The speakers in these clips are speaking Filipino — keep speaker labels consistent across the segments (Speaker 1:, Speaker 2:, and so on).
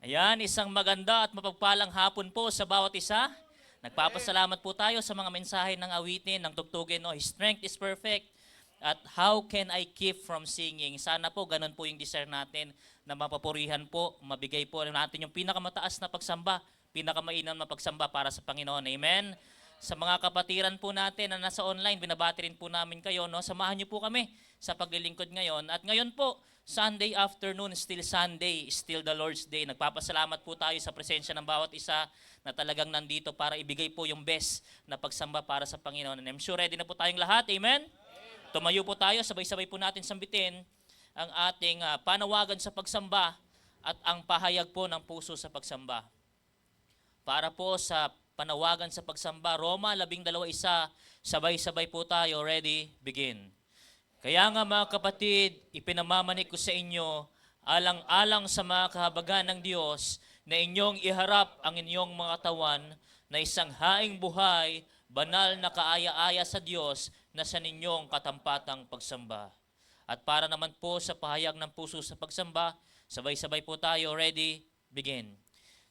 Speaker 1: Ayan, isang maganda at mapagpalang hapon po sa bawat isa. Nagpapasalamat po tayo sa mga mensahe ng awitin, ng tugtugin, no? His strength is perfect. At how can I keep from singing? Sana po ganun po yung desire natin na mapapurihan po, mabigay po natin yung pinakamataas na pagsamba, pinakamainam na pagsamba para sa Panginoon. Amen? Sa mga kapatiran po natin na nasa online, binabati rin po namin kayo. No? Samahan niyo po kami sa paglilingkod ngayon. At ngayon po, Sunday afternoon, still Sunday, still the Lord's Day. Nagpapasalamat po tayo sa presensya ng bawat isa na talagang nandito para ibigay po yung best na pagsamba para sa Panginoon. And I'm sure ready na po tayong lahat. Amen? Tumayo po tayo, sabay-sabay po natin sambitin ang ating panawagan sa pagsamba at ang pahayag po ng puso sa pagsamba. Para po sa panawagan sa pagsamba, Roma 12:1, sabay-sabay po tayo. Ready? Begin. Kaya nga mga kapatid, ipinamamanik ko sa inyo, alang-alang sa mga kahabagan ng Diyos, na inyong iharap ang inyong mga tawan na isang haing buhay, banal na kaaya-aya sa Diyos na sa ninyong katampatang pagsamba. At para naman po sa pahayag ng puso sa pagsamba, sabay-sabay po tayo. Ready? Begin.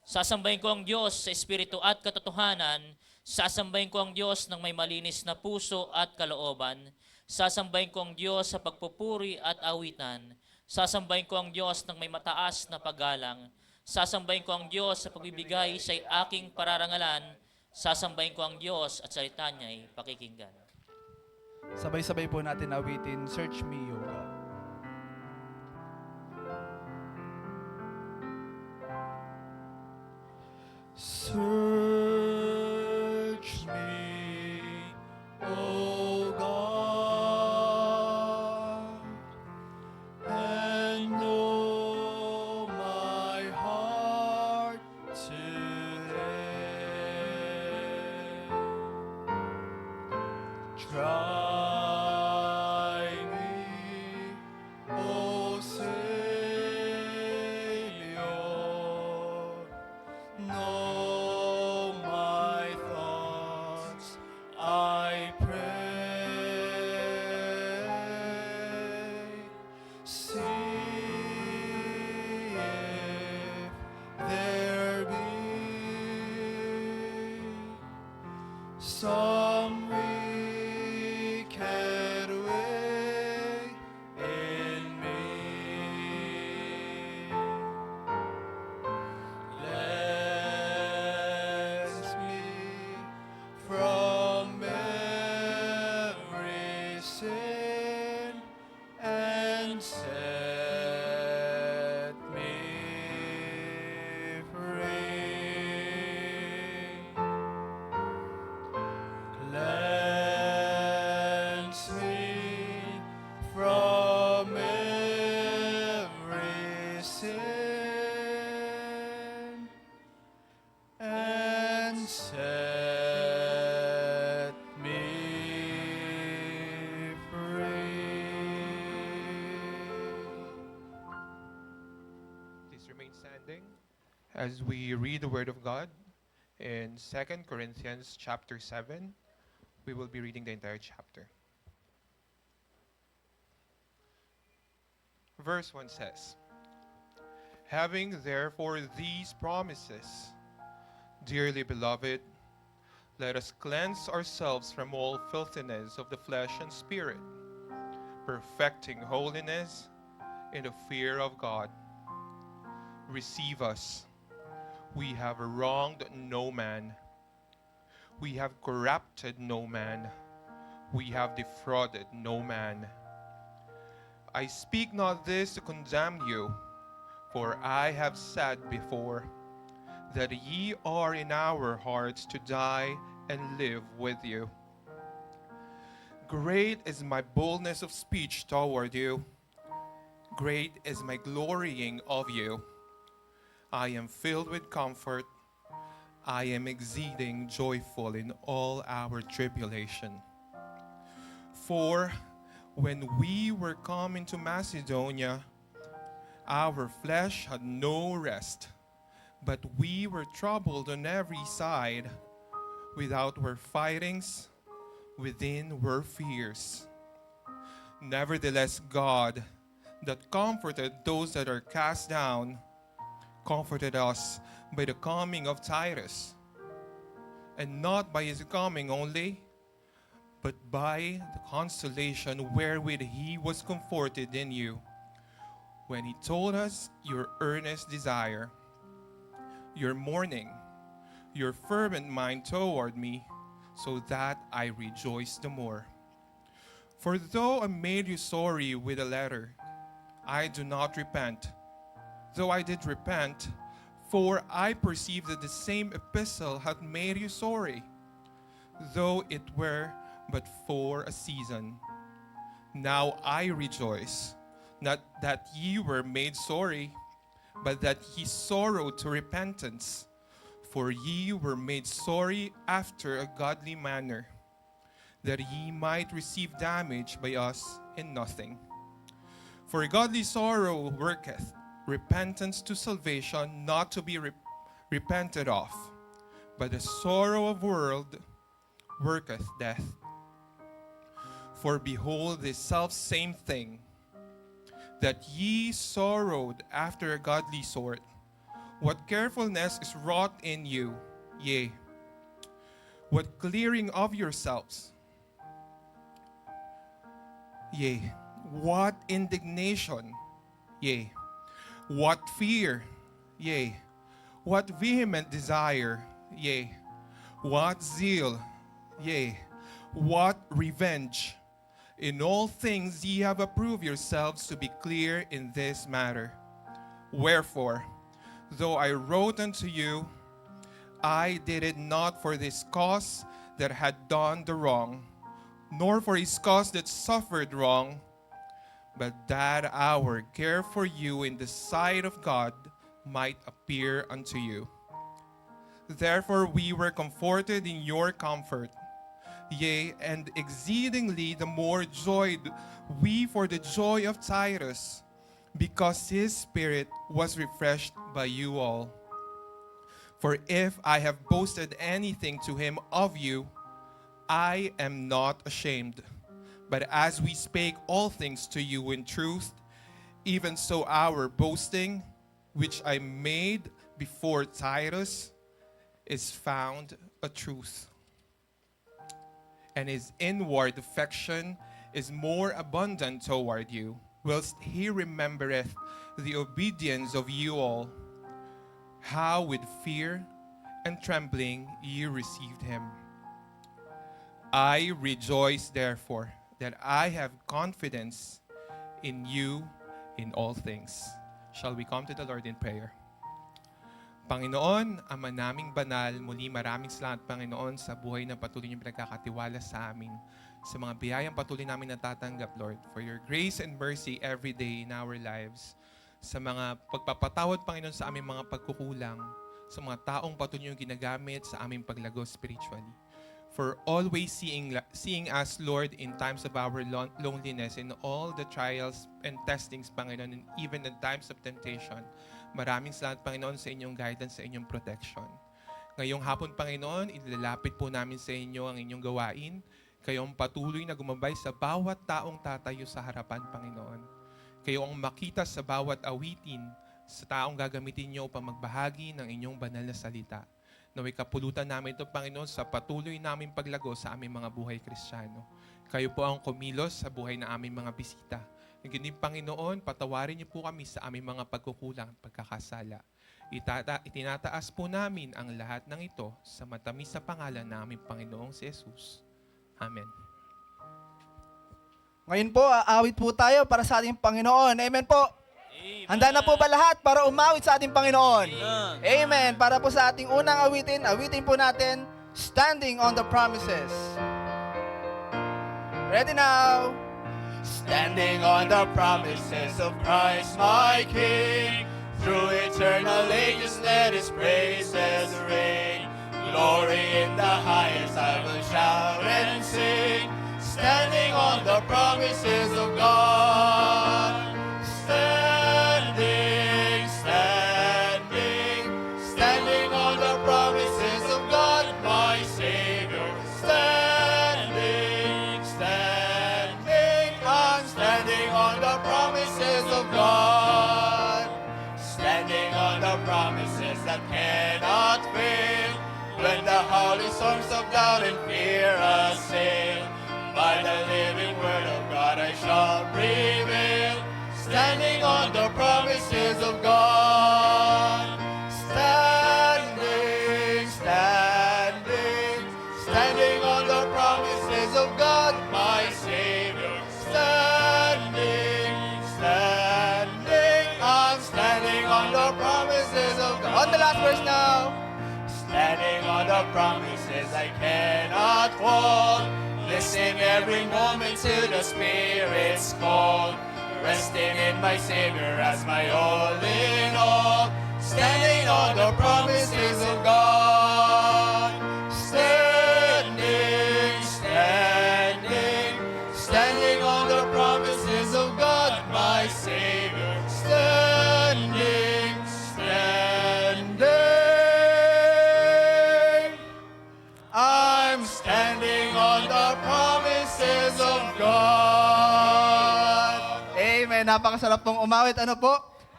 Speaker 1: Sasambahin ko ang Diyos sa espiritu at katotohanan. Sasambahin ko ang Diyos ng may malinis na puso at kalooban. Sasambahin ko ang Diyos sa pagpupuri at awitan. Sasambahin ko ang Diyos ng may mataas na paggalang. Sasambahin ko ang Diyos sa pagbibigay sa aking pararangalan. Sasambahin ko ang Diyos at salita niya'y pakikinggan.
Speaker 2: Sabay-sabay po natin awitin, Search Me, O God. Search me, O God, and know my heart today. Try me, O Savior, know my thoughts, I pray. See if there be some wicked way in me. Cleanse me from every sin and set me free. Cleanse me from every sin and set me free.
Speaker 3: Please remain standing as we read the Word of God in 2 Corinthians chapter 7. We will be reading the entire chapter. Verse 1 says, "Having therefore these promises, dearly beloved, let us cleanse ourselves from all filthiness of the flesh and spirit, perfecting holiness in the fear of God. Receive us. We have wronged no man. We have corrupted no man. We have defrauded no man. I speak not this to condemn you, for I have said before, that ye are in our hearts to die and live with you. Great is my boldness of speech toward you. Great is my glorying of you. I am filled with comfort. I am exceeding joyful in all our tribulation. For when we were come into Macedonia, our flesh had no rest, but we were troubled on every side. Without were fightings, within were fears. Nevertheless, God, that comforted those that are cast down, comforted us by the coming of Titus, and not by his coming only, but by the consolation wherewith he was comforted in you, when he told us your earnest desire, your mourning, your fervent mind toward me, so that I rejoice the more. For though I made you sorry with a letter, I do not repent. Though I did repent, for I perceive that the same epistle hath made you sorry, though it were but for a season. Now I rejoice, not that ye were made sorry, but that ye sorrowed to repentance. For ye were made sorry after a godly manner, that ye might receive damage by us in nothing. For godly sorrow worketh repentance to salvation, not to be repented of, but the sorrow of world worketh death. For behold, this selfsame thing, that ye sorrowed after a godly sort, what carefulness is wrought in you, yea, what clearing of yourselves, yea, what indignation, yea, what fear, yea, what vehement desire, yea, what zeal, yea, what revenge. In all things ye have approved yourselves to be clear in this matter. Wherefore, though I wrote unto you, I did it not for this cause that had done the wrong, nor for his cause that suffered wrong, but that our care for you in the sight of God might appear unto you. Therefore we were comforted in your comfort, yea, and exceedingly the more joyed we for the joy of Titus, because his spirit was refreshed by you all. For if I have boasted anything to him of you, I am not ashamed. But as we spake all things to you in truth, even so our boasting, which I made before Titus, is found a truth. And his inward affection is more abundant toward you, whilst he remembereth the obedience of you all, how with fear and trembling ye received him. I rejoice therefore that I have confidence in you in all things. Shall we come to the Lord in prayer? Panginoon, Ama naming banal, muli maraming salamat, Panginoon, sa buhay na patuloy niyong pinagkakatiwala sa amin, sa mga biyayang patuloy namin natatanggap, Lord, for your grace and mercy every day in our lives, sa mga pagpapatawad, Panginoon, sa aming mga pagkukulang, sa mga taong patuloy niyong ginagamit sa aming paglago spiritually, for always seeing us, Lord, in times of our loneliness, in all the trials and testings, Panginoon, and even in times of temptation. Maraming salamat, Panginoon, sa inyong guidance, sa inyong protection. Ngayong hapon, Panginoon, ilalapit po namin sa inyo ang inyong gawain. Kayo ang patuloy na gumabay sa bawat taong tatayo sa harapan, Panginoon. Kayo ang makita sa bawat awitin sa taong gagamitin niyo upang magbahagi ng inyong banal na salita. Naway kapulutan namin ito, Panginoon, sa patuloy naming paglago sa aming mga buhay Kristiyano. Kayo po ang kumilos sa buhay na aming mga bisita. Ngayon, Panginoon, patawarin niyo po kami sa aming mga pagkukulang at pagkakasala. Itinataas po namin ang lahat ng ito sa matamis na pangalan ng aming Panginoong si Jesus. Amen.
Speaker 2: Ngayon po, aawit po tayo para sa ating Panginoon. Amen po.
Speaker 1: Amen.
Speaker 2: Handa na po ba lahat para umawit sa ating Panginoon? Amen. Para po sa ating unang awitin po natin, Standing on the Promises. Ready now? Standing on the promises of Christ my King, through eternal ages let his praises ring. Glory in the highest I will shout and sing, standing on the promises of God. Standing, standing, standing on the promises of God my Savior. Standing, standing, I'm standing on the promises of God. Standing on the promises that cannot fail. When the howling storms of doubt and fear assail, by the living word of God I shall prevail, standing on the promises of God. Standing, standing, standing on the promises of God, my Savior. Standing, standing, I'm standing on the promises of God. On the last verse now. Standing on the promises I cannot fall. Listen every moment to the Spirit's call. Resting in my Savior as my all in all. Standing on the promises of God. Standing, standing, standing on the promises of God, my Savior. Standing, standing. I'm standing on the promises of God. Amen. Napakasarap pong umawit. Ano po?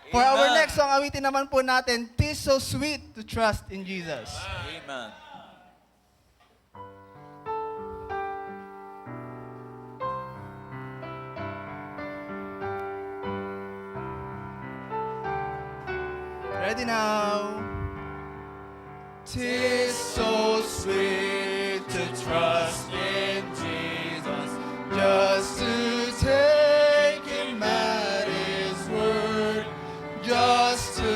Speaker 2: For our
Speaker 4: Amen.
Speaker 2: next song, awitin naman po natin, "'Tis so sweet to trust in Jesus."
Speaker 4: Amen.
Speaker 2: Ready now? 'Tis so sweet to trust in Jesus, just to take Him at His word, just to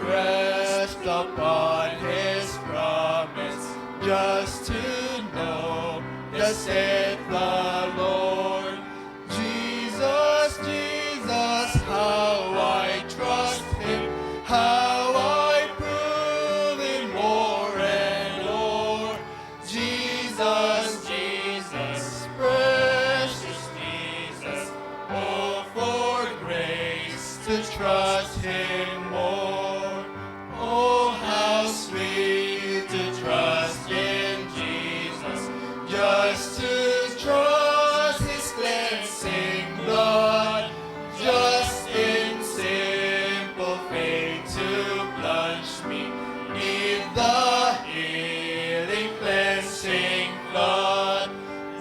Speaker 2: rest upon His promise, just to know, thus saith the Lord. Jesus, Jesus, how I trust Him, how I prove Him more and more. Jesus, Jesus, precious Jesus, oh, for grace to trust Him more. Oh, how sweet to trust in Jesus, just to trust His cleansing blood, just in simple faith to plunge me in the healing cleansing flood.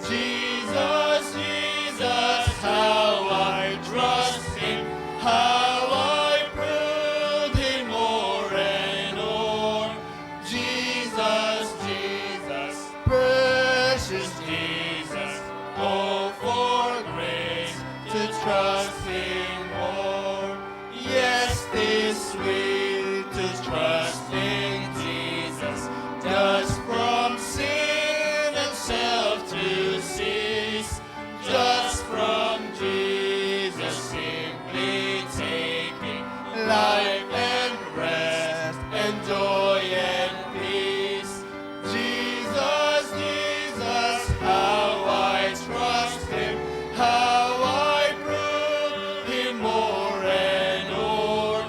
Speaker 2: Jesus, Jesus, how I trust Him, how I prove Him more and more. Jesus, Jesus, precious Jesus, oh, for grace to trust Him more. Yes, 'tis sweet to trust in Jesus, just from sin and self to cease, just from Jesus simply taking life and rest and joy and peace. Jesus, Jesus, how I trust Him, how I prove Him more and more.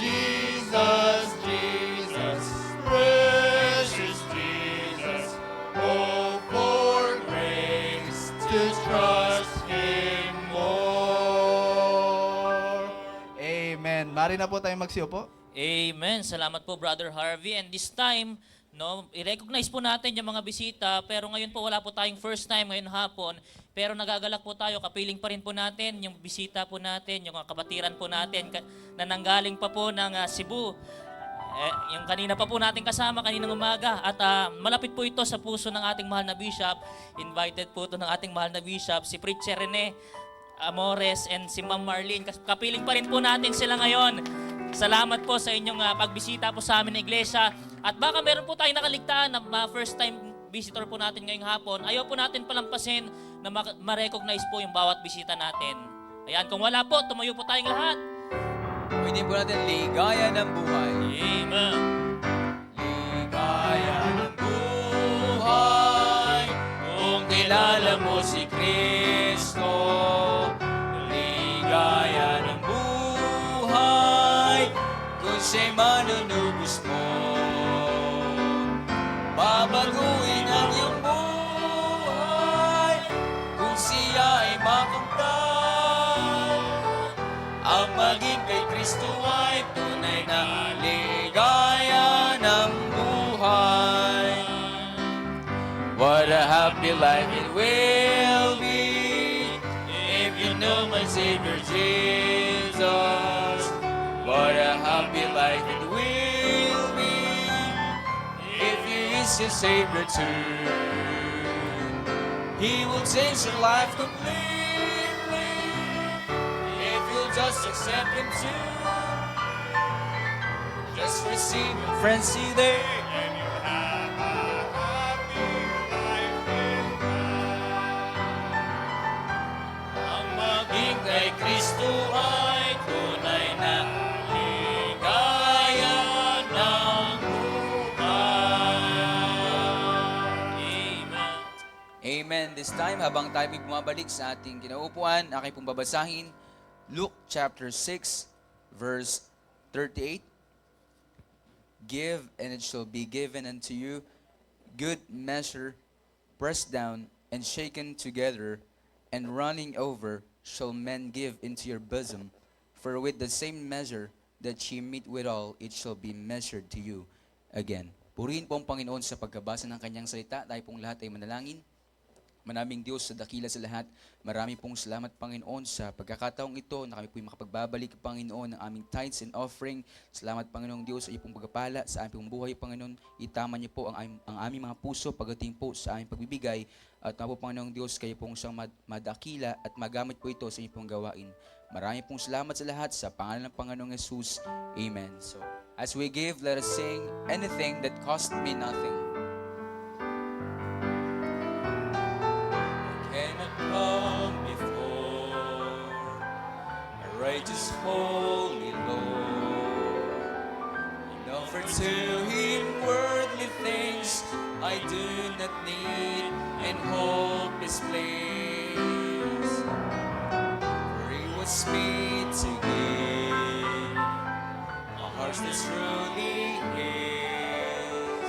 Speaker 2: Jesus, Jesus, precious Jesus, oh, for grace to trust Him more. Amen. Mari na po tayo magsiupo.
Speaker 1: Amen. Salamat po, Brother Harvey. And this time, no, i-recognize po natin yung mga bisita, pero ngayon po wala po tayong first time ngayon hapon, pero nagagalak po tayo, kapiling pa rin po natin yung bisita po natin, yung kabatiran po natin na nanggaling pa po ng Cebu. Yung kanina pa po natin kasama, kaninang umaga. At malapit po ito sa puso ng ating mahal na bishop. Invited po ito ng ating mahal na bishop, si Preacher Rene Amores and si Ma'am Marlene. Kapiling pa rin po natin sila ngayon. Salamat po sa inyong pagbisita po sa amin na iglesia. At baka meron po tayong nakaligtaan na first time visitor po natin ngayong hapon. Ayaw po natin palampasin na ma-recognize po yung bawat bisita natin. Ayan, kung wala po, tumayo po tayong lahat.
Speaker 4: Pwede po natin ligaya ng buhay.
Speaker 1: Amen.
Speaker 4: Ligaya ng buhay kung kilala mo si Kristo. Ligaya ng buhay kung siya'y manunubos mo. Babaguhin ang iyong buhay kung siya ay makamtan. Ang maging kay Kristo ay tunay na ligaya. happy life it will be if you know my Savior Jesus. What a happy life it will be if He is your Savior too. He will change your life completely if you'll just accept Him too. Just receive Him, friends, see there. And you'll have a happy life in God. Ang maging kay Kristo ay tunay na ligaya ng buhay. Amen. Amen. This time, habang tayo may bumabalik sa ating kinaupuan, aking pong babasahin, Luke chapter 6, verse 38. Give, and it shall be given unto you, good measure, pressed down, and shaken together, and running over, shall men give into your bosom. For with the same measure that ye meet withal, it shall be measured to you again. Purihin po ang Panginoon sa pagkabasa ng kanyang salita. Tayo pong lahat ay manalangin. Manaming Diyos sa dakila sa lahat, marami pong salamat, Panginoon, sa pagkakataong ito na kami po'y makapagbabalik, Panginoon, ng aming tithes and offering. Salamat, Panginoong Diyos, sa iyong pong pagpapala sa aming pong buhay, Panginoon. Itama niyo po ang aming mga puso pagdating po sa aming pagbibigay. At po, Panginoong Diyos, kayo pong siyang madakila at magamit po ito sa iyong pong gawain. Marami pong salamat sa lahat sa pangalan ng Panginoong Jesus. Amen. So, as we give, let us sing anything that cost me nothing. Cannot come before a righteous, holy Lord, and offer to Him worldly things I do not need and hope misplaced. For He was made to give a heart that's truly His,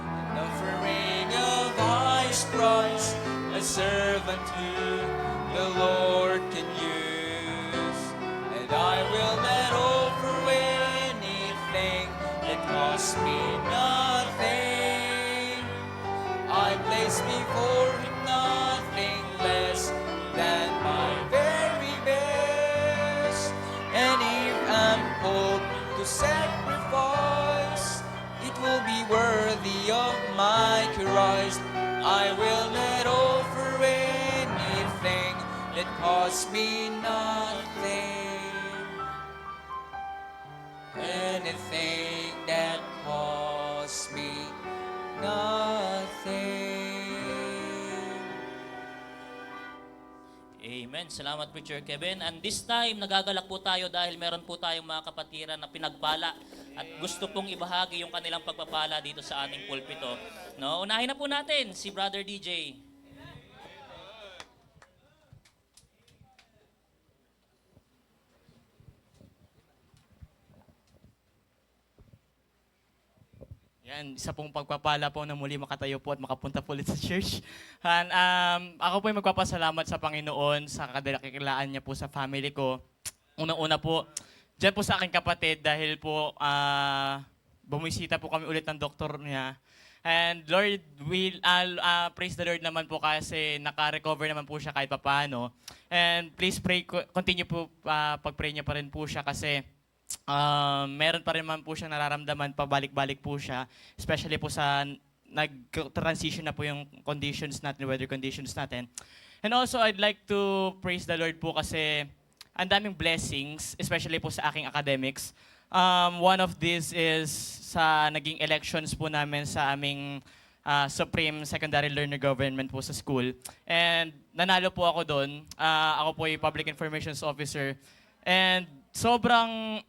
Speaker 4: an offering of highest price, a servant who the Lord can use. And I will not offer anything that costs me nothing. I place before Him nothing less than my very best. And if I'm called to sacrifice, it will be worthy of my Christ. I will not offer anything that costs me nothing. Anything that costs me nothing.
Speaker 1: Amen. Salamat, Preacher Kevin. And this time, nagagalak po tayo dahil meron po tayong mga kapatiran na pinagpala at gusto pong ibahagi yung kanilang pagpapala dito sa ating pulpito. No, unahin na po natin si Brother DJ.
Speaker 5: Yan, isa pong pagpapala po na muli makatayo po at makapunta po ulit sa church. And, ako po ay magpapasalamat sa Panginoon sa kadakilaan niya po sa family ko. Unang-una po, dyan po sa aking kapatid dahil po bumisita po kami ulit ng doktor niya. And Lord, praise the Lord naman po kasi naka-recover naman po siya kahit papaano. And please pray, continue po, pag-pray niya pa rin po siya kasi meron pa rin man po siya nararamdaman, pabalik-balik po siya. Especially po sa nag-transition na po yung conditions natin, weather conditions natin. And also, I'd like to praise the Lord po kasi ang daming blessings, especially po sa aking academics. One of these is sa naging elections po namin sa aming Supreme Secondary Learner Government po sa school. And nanalo po ako doon. Ako po ay Public Information Officer. And sobrang,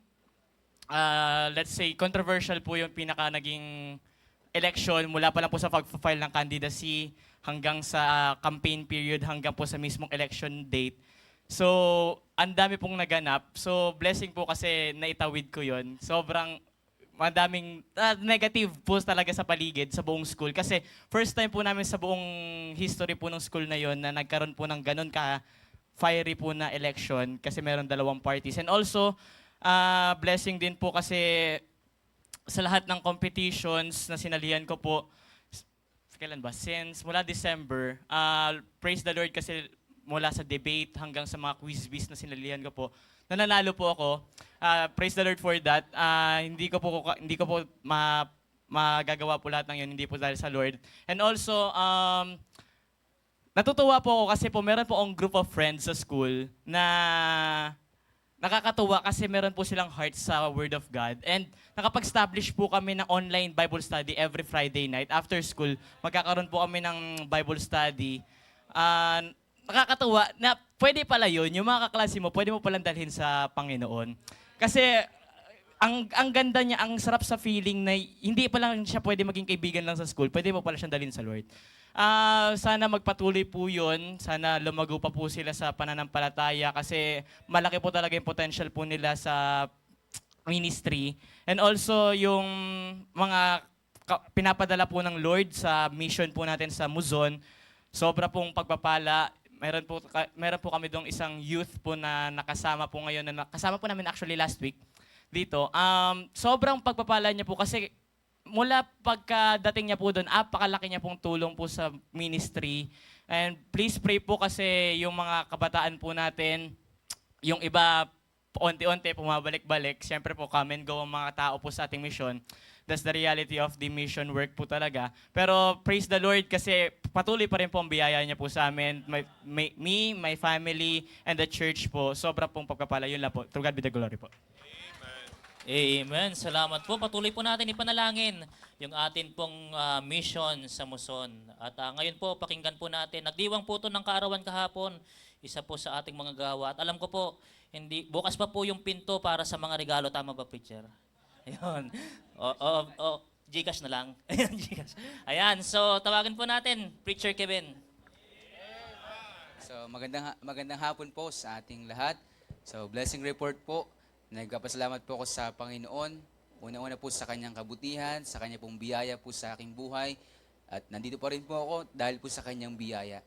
Speaker 5: let's say, controversial po yung pinaka naging election mula pa lang po sa pag-file ng candidacy hanggang sa campaign period hanggang po sa mismong election date. So, ang dami pong naganap. So, blessing po kasi naitawid ko yon. Sobrang madaming negative po talaga sa paligid, sa buong school. Kasi first time po namin sa buong history po ng school na yon na nagkaroon po ng ganun ka-fiery po na election kasi meron dalawang parties. And also, blessing din po kasi sa lahat ng competitions na sinalihan ko po, kailan ba? Since mula December, praise the Lord kasi mula sa debate hanggang sa mga quiz-biz na sinalihan ko po, nananalo po ako. Praise the Lord for that. Hindi ko po magagawa po lahat ng yun, hindi po dahil sa Lord. And also, natutuwa po ako kasi po meron po akong group of friends sa school na nakakatuwa kasi meron po silang heart sa Word of God. And nakapag-establish po kami ng online Bible study every Friday night. After school, magkakaroon po kami ng Bible study. Nakakatuwa na pwede pala yun, yung mga kaklase mo, pwede mo palang dalhin sa Panginoon. Kasi ang ganda niya, ang sarap sa feeling na hindi pa lang siya pwede maging kaibigan lang sa school, pwede mo pala siyang dalhin sa Lord. Sana magpatuloy po yun. Sana lumago pa po sila sa pananampalataya kasi malaki po talaga yung potential po nila sa ministry. And also yung mga pinapadala po ng Lord sa mission po natin sa Muzon, sobra pong pagpapala. Meron po kami dong isang youth po na nakasama po ngayon, na nakasama po namin actually last week dito. Sobrang pagpapala niya po kasi mula pagkadating niya po doon, apakalaki niya pong tulong po sa ministry. And please pray po kasi yung mga kabataan po natin, yung iba onti-onti pumabalik-balik. Siyempre po, come and go ang mga tao po sa ating mission. That's the reality of the mission work po talaga. Pero praise the Lord kasi patuloy pa rin po ang biyaya niya po sa amin. My family, and the church po. Sobra pong pagpapala. Yun lang po. To God be the glory po.
Speaker 1: Amen. Salamat po. Patuloy po natin ipanalangin yung atin pong mission sa Muson. At ngayon po, pakinggan po natin. Nagdiwang po ito ng kaarawan kahapon. Isa po sa ating mga gawa. At alam ko po, bukas pa po yung pinto para sa mga regalo. Tama ba, preacher? Ayun. Gcash na lang. Ayan, Gcash. Ayan, so tawagin po natin, Preacher Kevin.
Speaker 4: So magandang hapon po sa ating lahat. So blessing report po. Nagpapasalamat po ako sa Panginoon. Una-una po sa kanyang kabutihan, sa kanya pong biyaya po sa aking buhay. At nandito pa rin po ako dahil po sa kanyang biyaya.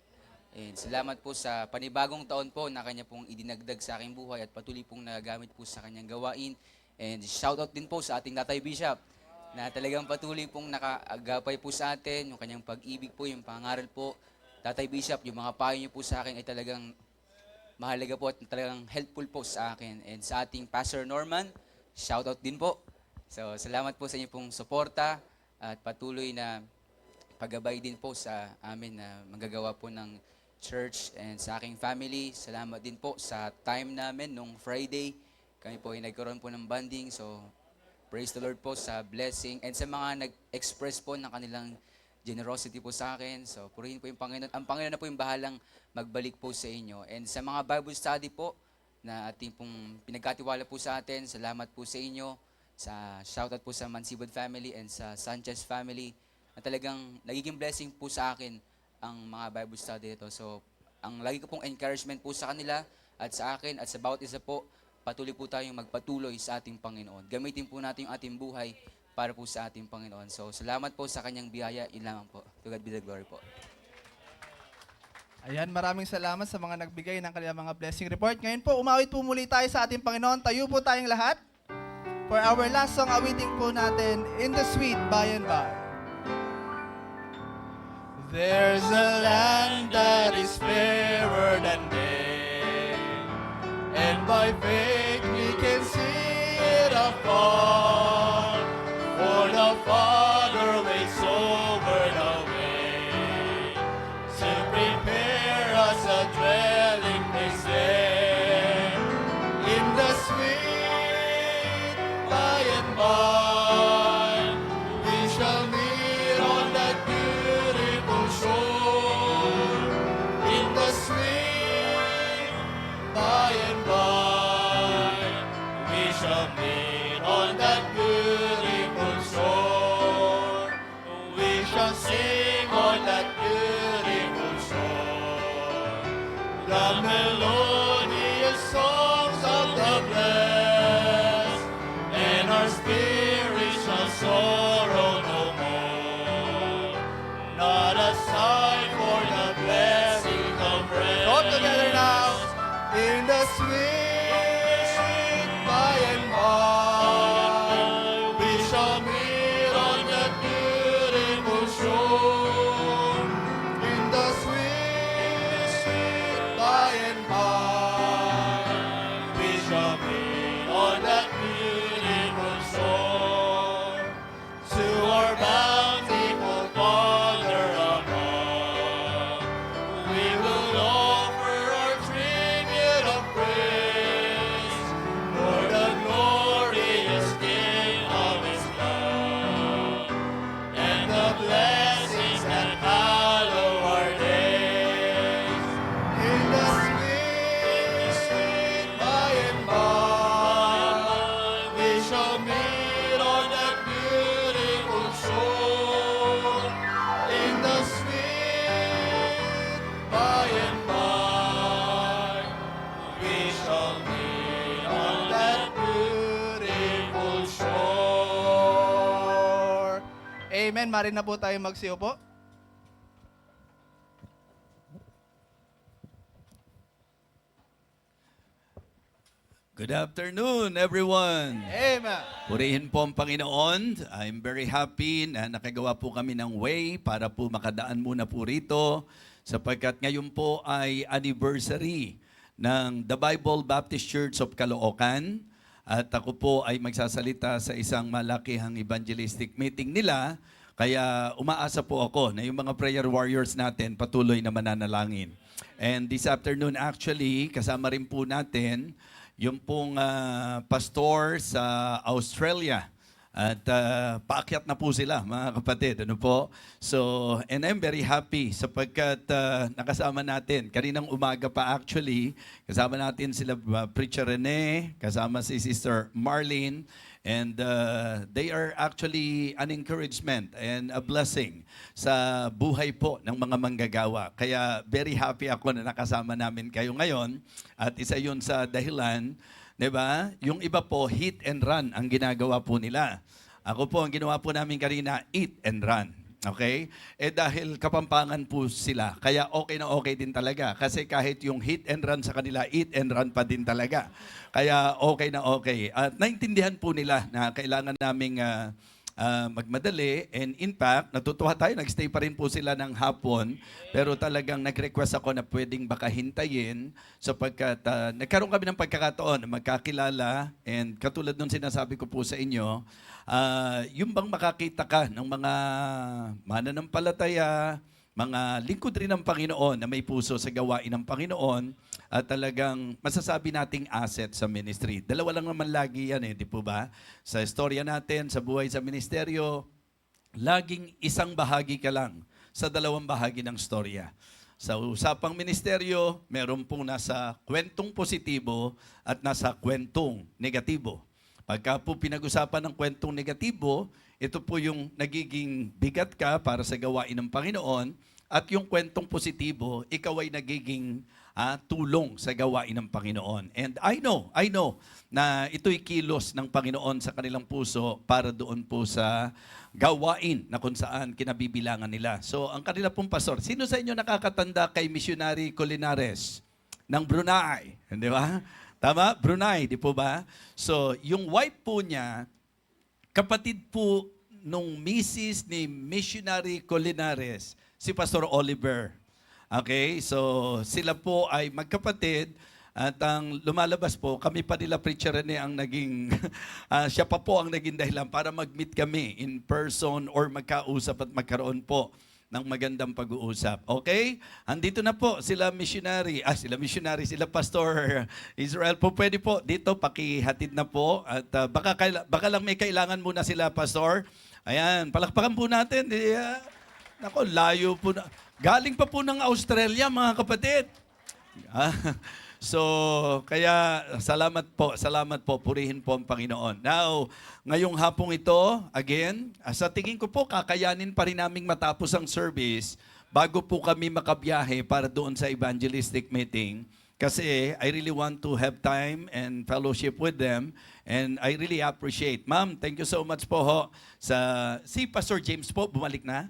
Speaker 4: And salamat po sa panibagong taon po na kanya pong idinagdag sa aking buhay at patuloy pong nagagamit po sa kanyang gawain. And shoutout din po sa ating Tatay Bishop na talagang patuloy pong nakaagapay po sa atin, yung kanyang pag-ibig po, yung pangaral po. Tatay Bishop, yung mga payo niyo po sa akin ay talagang mahalaga po at talagang helpful po sa akin. And sa ating Pastor Norman, shoutout din po. So salamat po sa inyo pong suporta at patuloy na paggabay din po sa amin na magagawa po ng church and sa aking family. Salamat din po sa time namin nung Friday. Kami po ay nagkaroon po ng bonding. So, praise the Lord po sa blessing. And sa mga nag-express po ng kanilang generosity po sa akin. So, purihin po yung Panginoon. Ang Panginoon na po yung bahalang magbalik po sa inyo. And sa mga Bible study po na ating pong pinagkatiwala po sa atin, salamat po sa inyo. Sa shoutout po sa Mansibod family and sa Sanchez family na talagang nagiging blessing po sa akin ang mga Bible study ito. So, ang lagi ko pong encouragement po sa kanila at sa akin at sa bawat isa po, patuloy po tayong magpatuloy sa ating Panginoon. Gamitin po natin yung ating buhay para po sa ating Panginoon. So, salamat po sa kanyang biyaya. Yun lamang po. To God be the glory po.
Speaker 6: Ayan, maraming salamat sa mga nagbigay ng kanilang mga blessing report. Ngayon po, umawit po muli tayo sa ating Panginoon. Tayo po tayong lahat. For our last song, awiting po natin, In the Sweet By and By.
Speaker 2: There's a land that is fairer than day, and by faith we can see it afar. For the Father waits over the way to prepare us a dwelling place there. In the sweet by and by, we shall meet on that beautiful shore. In the sweet by and by, we shall meet on that beautiful shore. We shall sing on that beautiful shore the melodious songs of the blessed, and our spirits shall sorrow no more. Not a sigh for the blessing of rest. All together now, in the sweet by and by.
Speaker 6: amen, mari na po tayo magsiupo.
Speaker 7: Good afternoon, everyone.
Speaker 6: Amen.
Speaker 7: Purihin po ang Panginoon. I'm very happy na nakagawa po kami ng way para po makadaan muna po rito sapagkat ngayon po ay anniversary ng The Bible Baptist Church of Caloocan at ako po ay magsasalita sa isang malakihang evangelistic meeting nila kaya umaasa po ako na yung mga prayer warriors natin patuloy na mananalangin. And this afternoon actually kasama rin po natin yung pong pastor sa Australia. At paakyat na po sila, mga kapatid. Ano po? So, and I'm very happy sapagkat nakasama natin. Kaninang umaga pa actually, kasama natin sila Preacher Rene, kasama si Sister Marlene, and they are actually an encouragement and a blessing sa buhay po ng mga manggagawa. Kaya very happy ako na nakasama namin kayo ngayon. At isa yun sa dahilan, 'di ba? Yung iba po, hit and run ang ginagawa po nila. Ako po, ang ginawa po namin kanina, eat and run. Okay? Eh dahil kapampangan po sila, kaya okay na okay din talaga. Kasi kahit yung hit and run sa kanila, eat and run pa din talaga. Kaya okay na okay. At naintindihan po nila na kailangan naming magmadali. And in fact, natutuwa tayo, nagstay pa rin po sila ng hapon. Pero talagang nag-request ako na pwedeng baka hintayin sapagkat nagkaroon kami ng pagkakataon na magkakilala. And katulad nung sinasabi ko po sa inyo, yung bang makakita ka ng mga mananampalataya, mga lingkod rin ng Panginoon na may puso sa gawain ng Panginoon at talagang masasabi nating asset sa ministry. Dalawa lang naman lagi yan di po ba? Sa istorya natin, sa buhay sa ministeryo, laging isang bahagi ka lang sa dalawang bahagi ng storya. Sa usapang ministeryo, meron pong nasa kwentong positibo at nasa kwentong negatibo. Pagka po pinag-usapan ng kwentong negatibo, ito po yung nagiging bigat ka para sa gawain ng Panginoon at yung kwentong positibo, ikaw ay nagiging tulong sa gawain ng Panginoon. And I know na ito'y kilos ng Panginoon sa kanilang puso para doon po sa gawain na kung saan kinabibilangan nila. So, ang kanila pong pastor, sino sa inyo nakakatanda kay Missionary Colinares ng Brunei? Di ba? Tama? Brunei, di po ba? So, yung wife po niya, kapatid po nung misis ni Missionary Colinares, si Pastor Oliver. Okay? So, sila po ay magkapatid at ang lumalabas po, kami pa nila Preacher Rene ang naging, siya pa po ang naging dahilan para mag-meet kami in person or magkausap at magkaroon po ng magandang pag-uusap. Okay? Andito na po sila sila Pastor Israel po. Pwede po dito, pakihatid na po. At baka lang may kailangan muna sila, Pastor. Ayan, palakpakan po natin. Nako, layo po na. Galing pa po ng Australia, mga kapatid. So, kaya salamat po, purihin po ang Panginoon. Now, ngayong hapong ito, again, sa tingin ko po, kakayanin pa rin naming matapos ang service bago po kami makabiyahe para doon sa evangelistic meeting. Kasi I really want to have time and fellowship with them. And I really appreciate. Ma'am, thank you so much po si Pastor James po, bumalik na?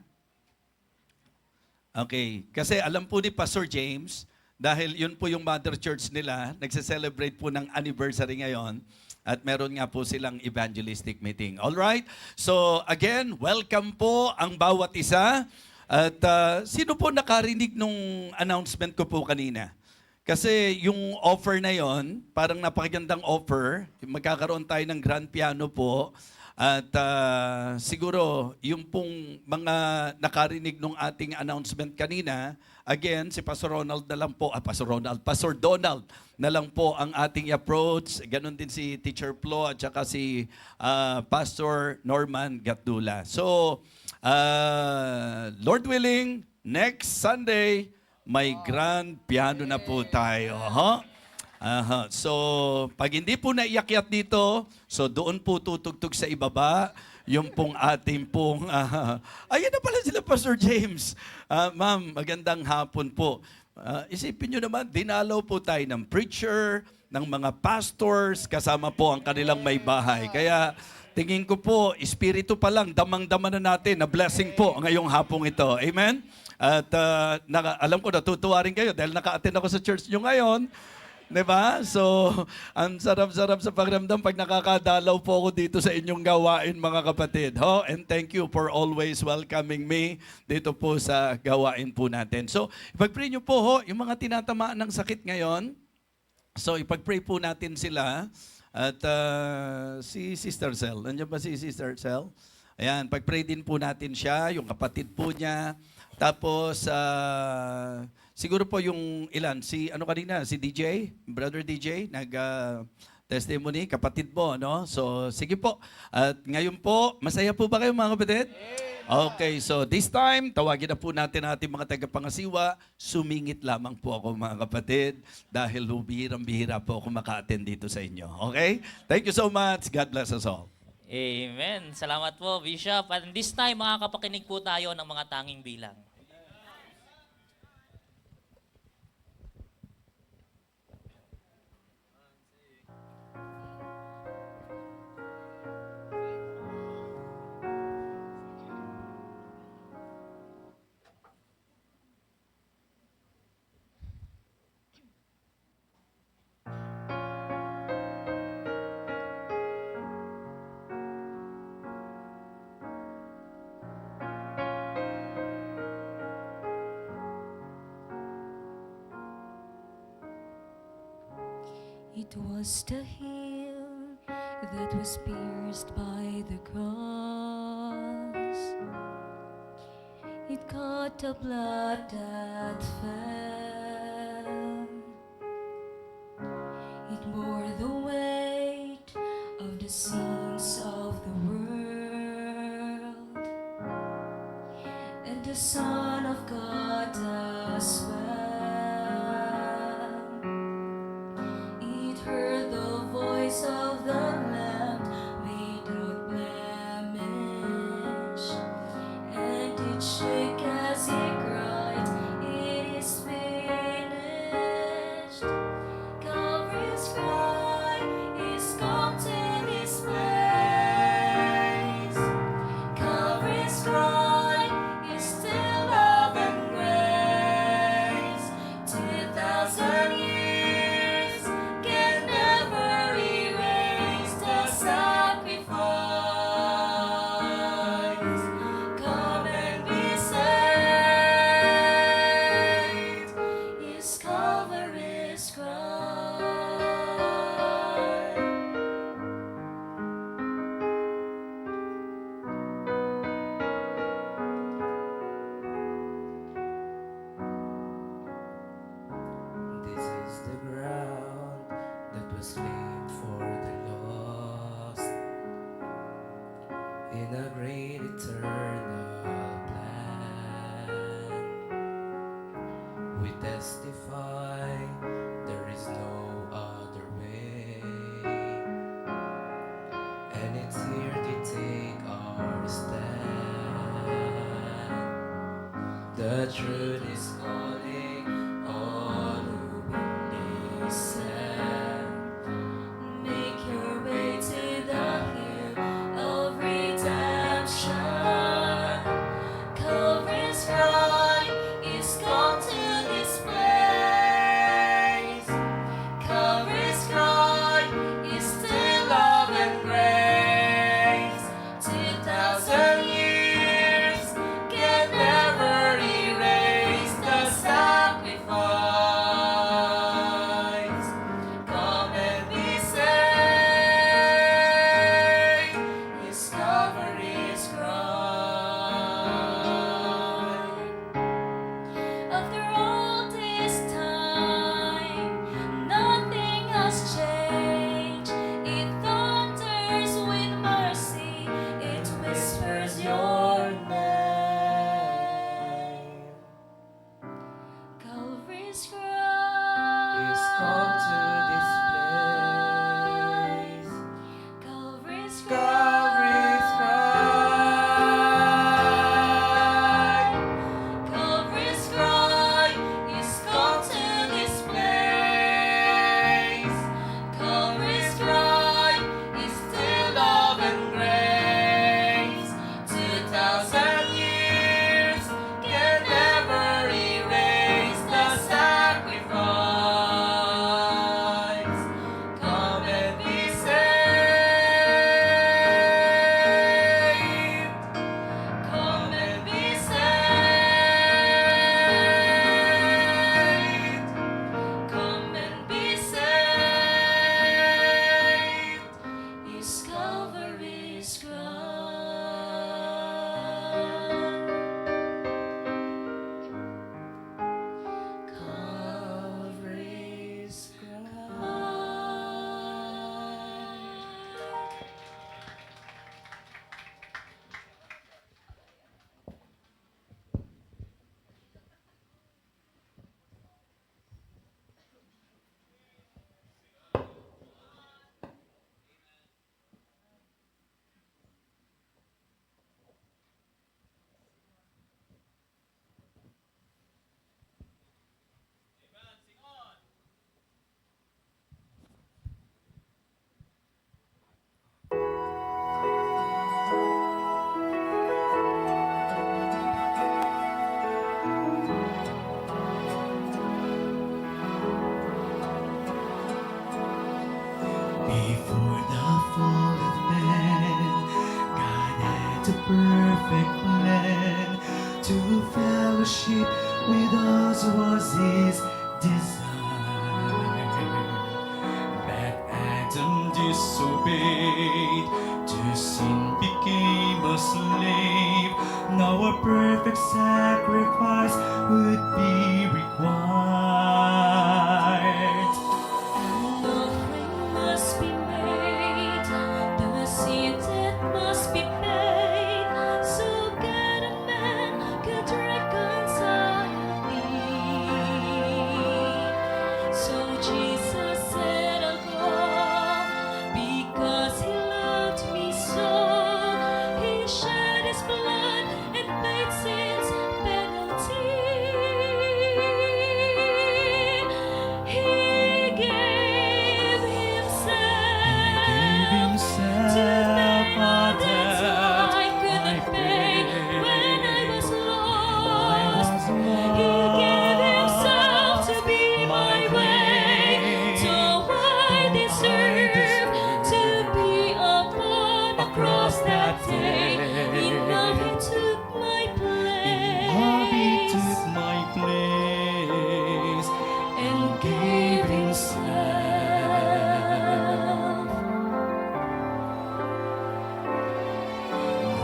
Speaker 7: Okay, kasi alam po ni Pastor James, dahil yun po yung mother church nila, nagse-celebrate po ng anniversary ngayon at meron nga po silang evangelistic meeting. All right? So again, welcome po ang bawat isa. At sino po nakarinig nung announcement ko po kanina? Kasi yung offer na yon, parang napakagandang offer. Magkakaroon tayo ng grand piano po. At siguro, yung pong mga nakarinig nung ating announcement kanina, again, si Pastor Ronald na lang po, Pastor Donald na lang po ang ating approach. Ganon din si Teacher Flo at saka si Pastor Norman Gatdula. So, Lord willing, next Sunday, may grand piano na po tayo. So, pag hindi po naiyakyat dito, so doon po tutugtog sa ibaba, yung pong ating pong, ayan na pala sila, Pastor James. Ma'am, magandang hapon po. Isipin nyo naman, dinalaw po tayo ng preacher, ng mga pastors, kasama po ang kanilang may bahay. Kaya tingin ko po, espiritu pa lang, damang-dama na natin na blessing po ngayong hapong ito. Amen? At alam ko, natutuwa rin kayo dahil naka-attend ako sa church nyo ngayon. Diba? So, ang sarap-sarap sa pakiramdam pag nakakadalaw po ako dito sa inyong gawain, mga kapatid. Ho? And thank you for always welcoming me dito po sa gawain po natin. So, ipag-pray nyo po, ho, yung mga tinatamaan ng sakit ngayon. So, ipag-pray po natin sila. At si Sister Cel, nandiyan ba si Sister Cel? Ayan, pag-pray din po natin siya, yung kapatid po niya. Tapos, siguro po yung ilan, si DJ, Brother DJ, testimony, kapatid mo, no? So, sige po. At ngayon po, masaya po ba kayo mga kapatid? Okay, so this time, tawagin na po natin ating mga tagapangasiwa. Sumingit lamang po ako mga kapatid dahil bihirang-bihira po ako maka-attend dito sa inyo. Okay? Thank you so much. God bless us all.
Speaker 1: Amen. Salamat po, Bishop. And this time, makakapakinig po tayo ng mga tanging bilang.
Speaker 8: It was the heel that was pierced by the cross. It caught the blood that fell. It bore the weight of the sins of the world, and the Son of God as well. Heard the voice of the Lamb without blemish, and it shook as he cried, "It is finished." Calvary's cry is come to this place. Calvary's cry is still love and grace. 2,000 years can never erase the sacrifice. Come and be saved. Is Calvary's cry.
Speaker 9: This is the ground that was laid for the lost in a great eternal plan. We testify there is no other way, and it's here to take our stand. The truth is calling all who will listen.
Speaker 8: Make your way to the hill of redemption. Calvary's cry is come to this place. Calvary's cry is still love and grace. 2,000 years can never erase the sacrifice. Come and be saved. Is Calvary's cry. After all this time, nothing has changed. It thunders with mercy. It whispers your name. Calvary's cry.
Speaker 9: Is come to this place.
Speaker 8: Calvary's
Speaker 9: Calvary's
Speaker 8: cry.
Speaker 9: cry.
Speaker 8: Calvary's cry is come to this place. Calvary's cry is still love and grace. Calvary's crown. Calvary's crown.
Speaker 9: Before the fall of man, God had a perfect plan. To fellowship with us was His design. But Adam disobeyed, to sin became a slave. Now a perfect sacrifice would be required.
Speaker 8: An offering must be made, the sin debt must be paid, so God and man could reconcile me. So Jesus said, I'll go, because He loved me so. He shed His blood and paid sin's penalty. He gave Himself to pay the debts I couldn't pay when I was lost. He gave Himself to be my way, so I deserve to be upon the cross that day. In love He took my
Speaker 9: He took
Speaker 8: place
Speaker 9: my place
Speaker 8: and gave Himself.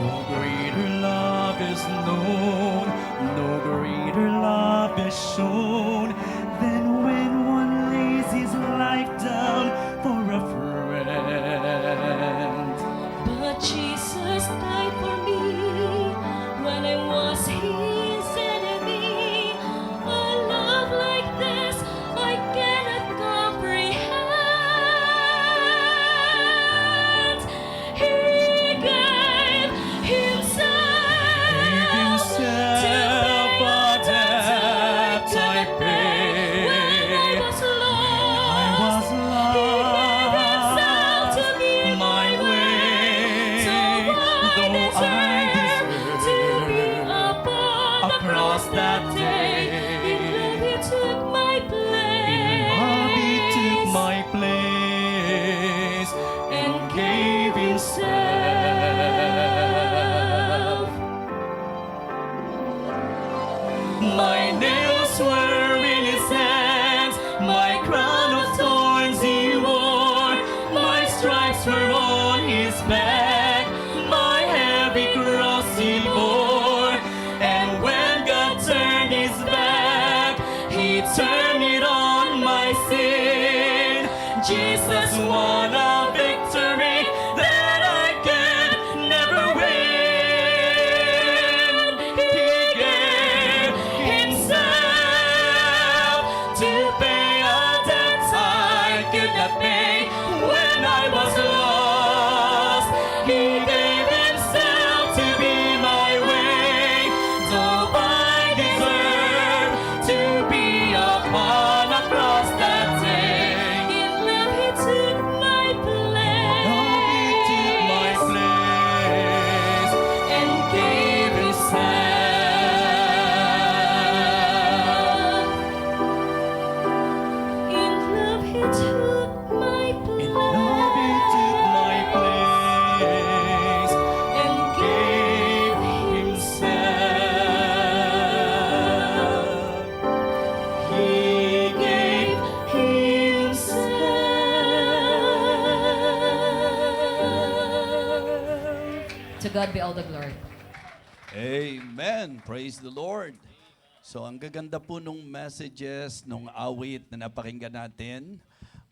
Speaker 9: No greater love is known, no greater love is shown than when one lays his life down for a friend.
Speaker 8: But Jesus died for me when I was His enemy. A love like this I cannot comprehend. He gave Himself to pay a debt I couldn't pay when I was lost. He gave Himself to be my way, so I deserve to be upon the cross that day. In love He took my
Speaker 9: He took
Speaker 8: place
Speaker 9: my place
Speaker 8: and gave Himself.
Speaker 9: My nails were in His hands, my crown of thorns He wore, my stripes were on His back, my heavy cross He bore. And when God turned His back, He turned it on my sin. Jesus won a victory that I can never win. He gave Himself to pay a debt I could not pay when I was lost.
Speaker 8: To God be all the glory.
Speaker 7: Amen. Praise the Lord. So ang gaganda po nung messages, nung awit na napakinggan natin,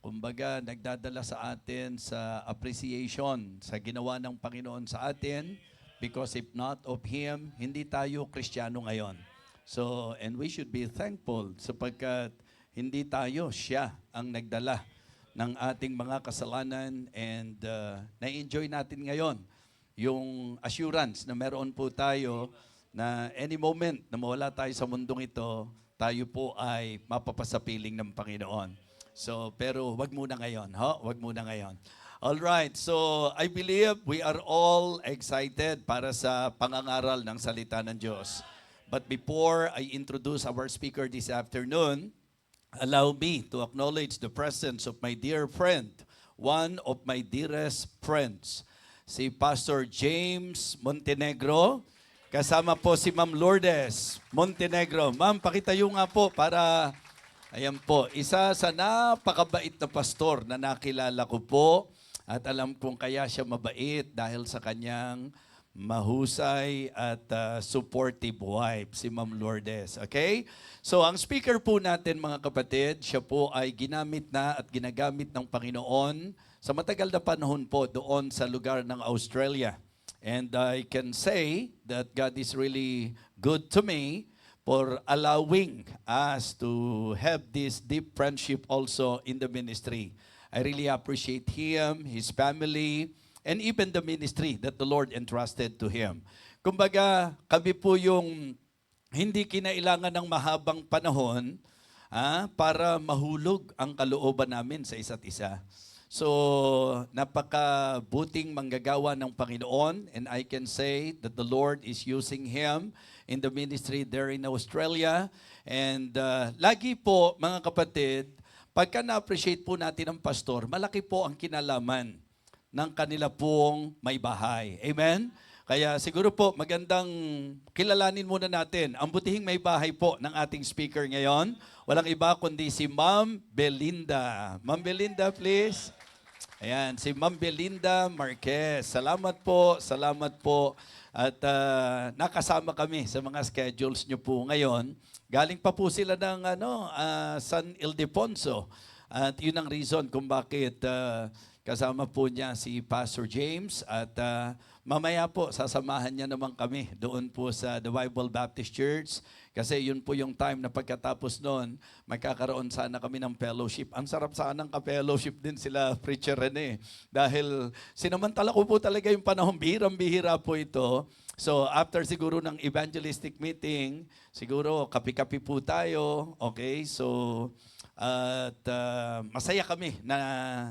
Speaker 7: kumbaga nagdadala sa atin sa appreciation sa ginawa ng Panginoon sa atin, because if not of Him, hindi tayo Kristiyano ngayon. So, and we should be thankful sapagkat hindi tayo, siya ang nagdala ng ating mga kasalanan, and na-enjoy natin ngayon yung assurance na meron po tayo na any moment na mawala tayo sa mundong ito, tayo po ay mapapasapiling ng Panginoon. So, pero wag muna ngayon, Wag muna ngayon. All right, so I believe we are all excited para sa pangangaral ng salita ng Diyos. But before I introduce our speaker this afternoon, allow me to acknowledge the presence of my dear friend, one of my dearest friends, si Pastor James Montenegro. Kasama po si Ma'am Lourdes Montenegro. Ma'am, pakitayo nga po para, ayan po, isa sa napakabait na pastor na nakilala ko po, at alam kong kaya siya mabait dahil sa kanyang mahusay at supportive wife, si Ma'am Lourdes. Okay? So ang speaker po natin mga kapatid, siya po ay ginamit na at ginagamit ng Panginoon sa matagal na panahon po doon sa lugar ng Australia. And I can say that God is really good to me for allowing us to have this deep friendship also in the ministry. I really appreciate him, his family, and even the ministry that the Lord entrusted to him. Kumbaga, kami po yung hindi kinailangan ng mahabang panahon para mahulog ang kalooban namin sa isa't isa. So, napakabuting manggagawa ng Panginoon, and I can say that the Lord is using him in the ministry there in Australia. And lagi po, mga kapatid, pagka na-appreciate po natin ang pastor, malaki po ang kinalaman ng kanila pong may bahay. Amen? Kaya siguro po, magandang kilalanin muna natin ang butihing may bahay po ng ating speaker ngayon. Walang iba kundi si Ma'am Belinda. Ma'am Belinda, please. Ayan, si Ma'am Belinda Marquez. Salamat po, salamat po. At nakasama kami sa mga schedules nyo po ngayon. Galing pa po sila ng San Ildefonso. At yun ang reason kung bakit kasama po niya si Pastor James. At mamaya po, sasamahan niya naman kami doon po sa The Bible Baptist Church. Kasi yun po yung time na pagkatapos noon, magkakaroon sana kami ng fellowship. Ang sarap sanang ka-fellowship din sila, Preacher Rene. Dahil sinamantala ko po talaga yung panahon, bihirang-bihira po ito. So after siguro ng evangelistic meeting, siguro kapi-kapi po tayo. Okay, so at masaya kami na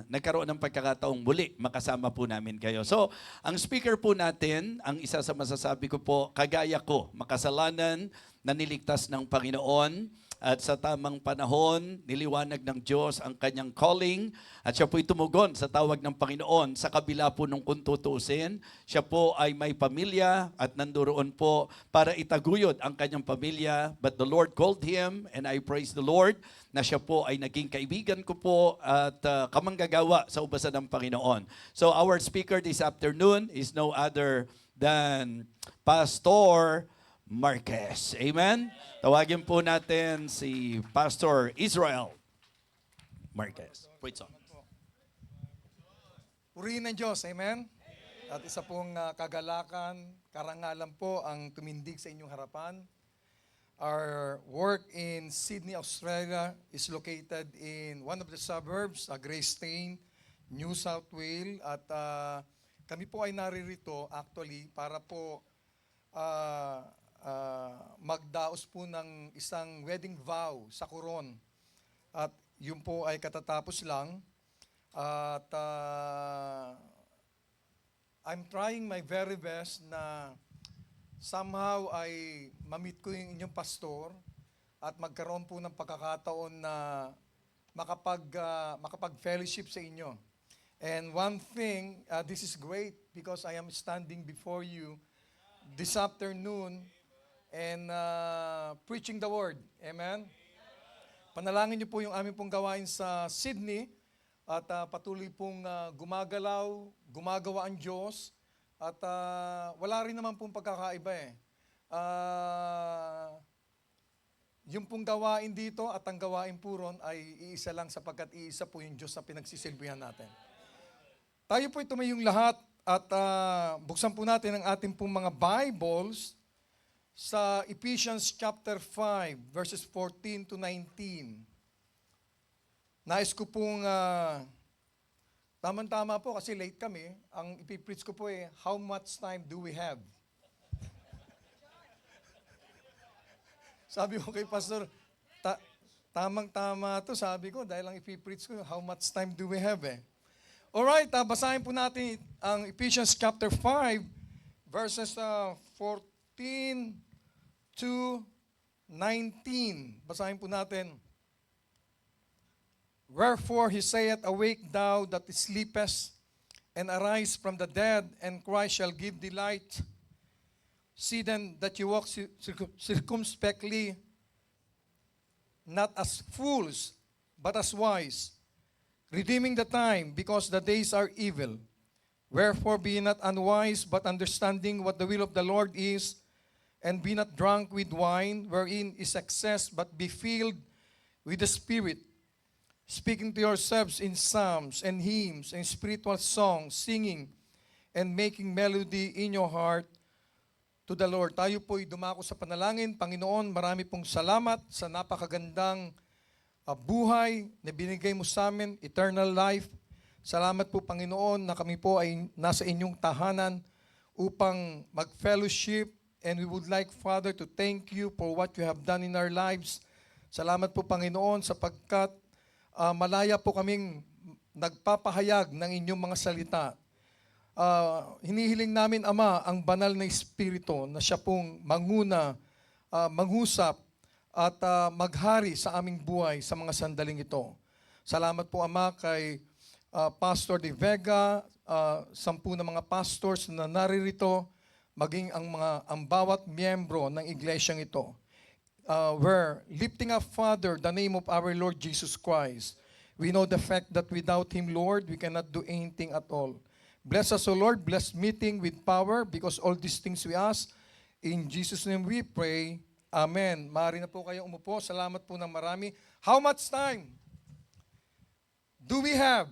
Speaker 7: nagkaroon ng pagkakataong muli makasama po namin kayo. So, ang speaker po natin, ang isa sa masasabi ko po, kagaya ko, makasalanan na niligtas ng Panginoon, at sa tamang panahon, niliwanag ng Diyos ang kanyang calling, at siya po'y tumugon sa tawag ng Panginoon. Sa kabila po nung kung tutuusin, siya po ay may pamilya at nandoon po para itaguyod ang kanyang pamilya. But the Lord called him, and I praise the Lord na siya po ay naging kaibigan ko po at kamanggagawa sa ubasan ng Panginoon. So our speaker this afternoon is no other than Pastor Marquez. Amen? Tawagin po natin si Pastor Israel Marquez. Wait, song.
Speaker 10: Purihin ng Diyos, amen? At isa pong kagalakan, karangalan po ang tumindig sa inyong harapan. Our work in Sydney, Australia is located in one of the suburbs, Greystanes, New South Wales. At kami po ay naririto actually para po magdaos po ng isang wedding vow sa Coron. At yun po ay katatapos lang. At I'm trying my very best na somehow ay ma-meet ko yung inyong pastor at magkaroon po ng pagkakataon na makapag-fellowship sa inyo. And one thing, this is great because I am standing before you this afternoon and preaching the word. Amen? Panalangin niyo po yung aming pong gawain sa Sydney at patuloy pong gumagawa ang Diyos At wala rin naman pong pagkakaiba eh. Yung pong gawain dito at ang gawain po ron ay iisa lang sapagkat iisa po yung Diyos na pinagsisilbihan natin. Tayo po'y tumayong lahat at buksan po natin ang ating pong mga Bibles sa Ephesians chapter 5, verses 14 to 19. Nais ko pong, tama-tama po kasi late kami, ang ipipreach ko po how much time do we have? Sabi ko kay Pastor, tamang-tama to, sabi ko, dahil ang ipipreach ko, how much time do we have Alright, basahin po natin ang Ephesians chapter 5, verses 14 to 19. Basahin po natin. Wherefore he saith, Awake thou that sleepest, and arise from the dead, and Christ shall give thee light. See then that you walk circumspectly, not as fools, but as wise, redeeming the time, because the days are evil. Wherefore be not unwise, but understanding what the will of the Lord is, and be not drunk with wine, wherein is excess, but be filled with the Spirit, speaking to yourselves in psalms and hymns and spiritual songs, singing and making melody in your heart to the Lord. Tayo po'y dumako sa panalangin. Panginoon, marami pong salamat sa napakagandang buhay na binigay mo sa amin, eternal life. Salamat po, Panginoon, na kami po ay nasa inyong tahanan upang mag-fellowship, and we would like, Father, to thank you for what you have done in our lives. Salamat po, Panginoon, sapagkat malaya po kaming nagpapahayag ng inyong mga salita. Hinihiling namin, Ama, ang banal na Espiritu na siya pong manguna, manghusap, at maghari sa aming buhay sa mga sandaling ito. Salamat po, Ama, kay Pastor De Vega, 10 na mga pastors na naririto, maging ang bawat miyembro ng iglesyang ito. We're lifting up, Father, the name of our Lord Jesus Christ. We know the fact that without Him, Lord, we cannot do anything at all. Bless us, O Lord. Bless meeting with power, because all these things we ask. In Jesus' name we pray. Amen. Maaari na po kayong umupo. Salamat po ng marami. How much time do we have?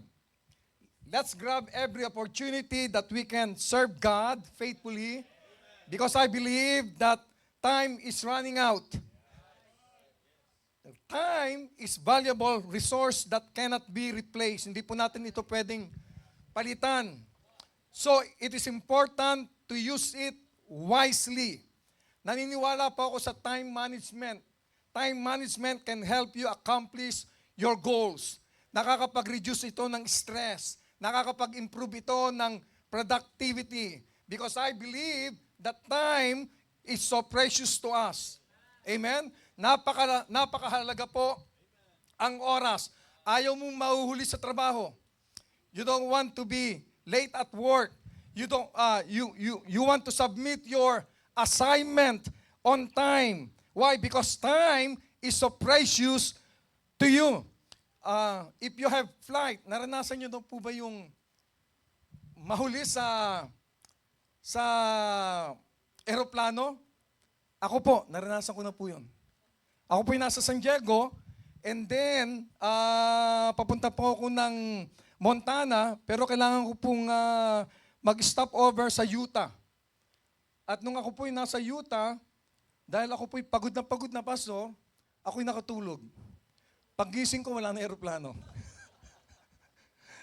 Speaker 10: Let's grab every opportunity that we can serve God faithfully, because I believe that time is running out. Time is valuable resource that cannot be replaced. Hindi po natin ito pwedeng palitan. So, it is important to use it wisely. Naniniwala po ako sa time management. Time management can help you accomplish your goals. Nakakapag-reduce ito ng stress. Nakakapag-improve ito ng productivity. Because I believe that time is so precious to us. Amen? Napakahalaga po ang oras. Ayaw mong mahuhuli sa trabaho. You don't want to be late at work. You want to submit your assignment on time. Why? Because time is so precious to you. If you have flight, naranasan nyo po ba yung mahuli sa eroplano? Ako po, naranasan ko na po yun. Ako po yung nasa San Diego, and then papunta po ako ng Montana, pero kailangan ko pong mag-stop over sa Utah. At nung ako po'y nasa Utah, dahil ako po'y pagod na paso, ako'y nakatulog. Paggising ko, wala na aeroplano.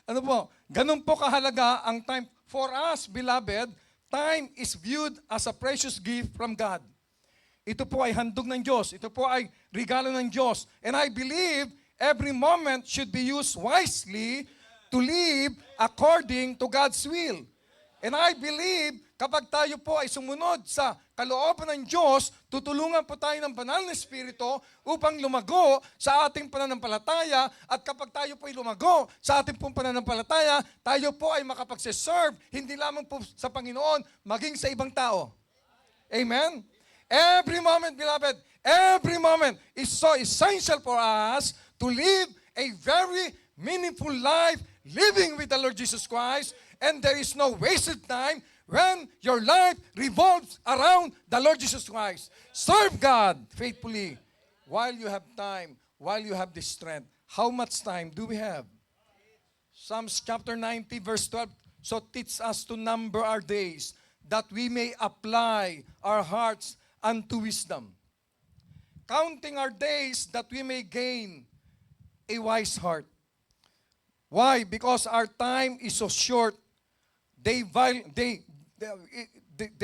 Speaker 10: Ano po? Ganun po kahalaga ang time. For us, beloved, time is viewed as a precious gift from God. Ito po ay handog ng Diyos. Ito po ay regalo ng Diyos. And I believe every moment should be used wisely to live according to God's will. And I believe, kapag tayo po ay sumunod sa kalooban ng Diyos, tutulungan po tayo ng banal na Espiritu upang lumago sa ating pananampalataya. At kapag tayo po ay lumago sa ating pong pananampalataya, tayo po ay makapagsiserve, hindi lamang po sa Panginoon, maging sa ibang tao. Amen? Every moment, beloved, every moment is so essential for us to live a very meaningful life living with the Lord Jesus Christ. And there is no wasted time when your life revolves around the Lord Jesus Christ. Serve God faithfully while you have time, while you have the strength. How much time do we have? Psalms chapter 90 verse 12, so teach us to number our days, that we may apply our hearts unto wisdom. Counting our days that we may gain a wise heart. Why? Because our time is so short. They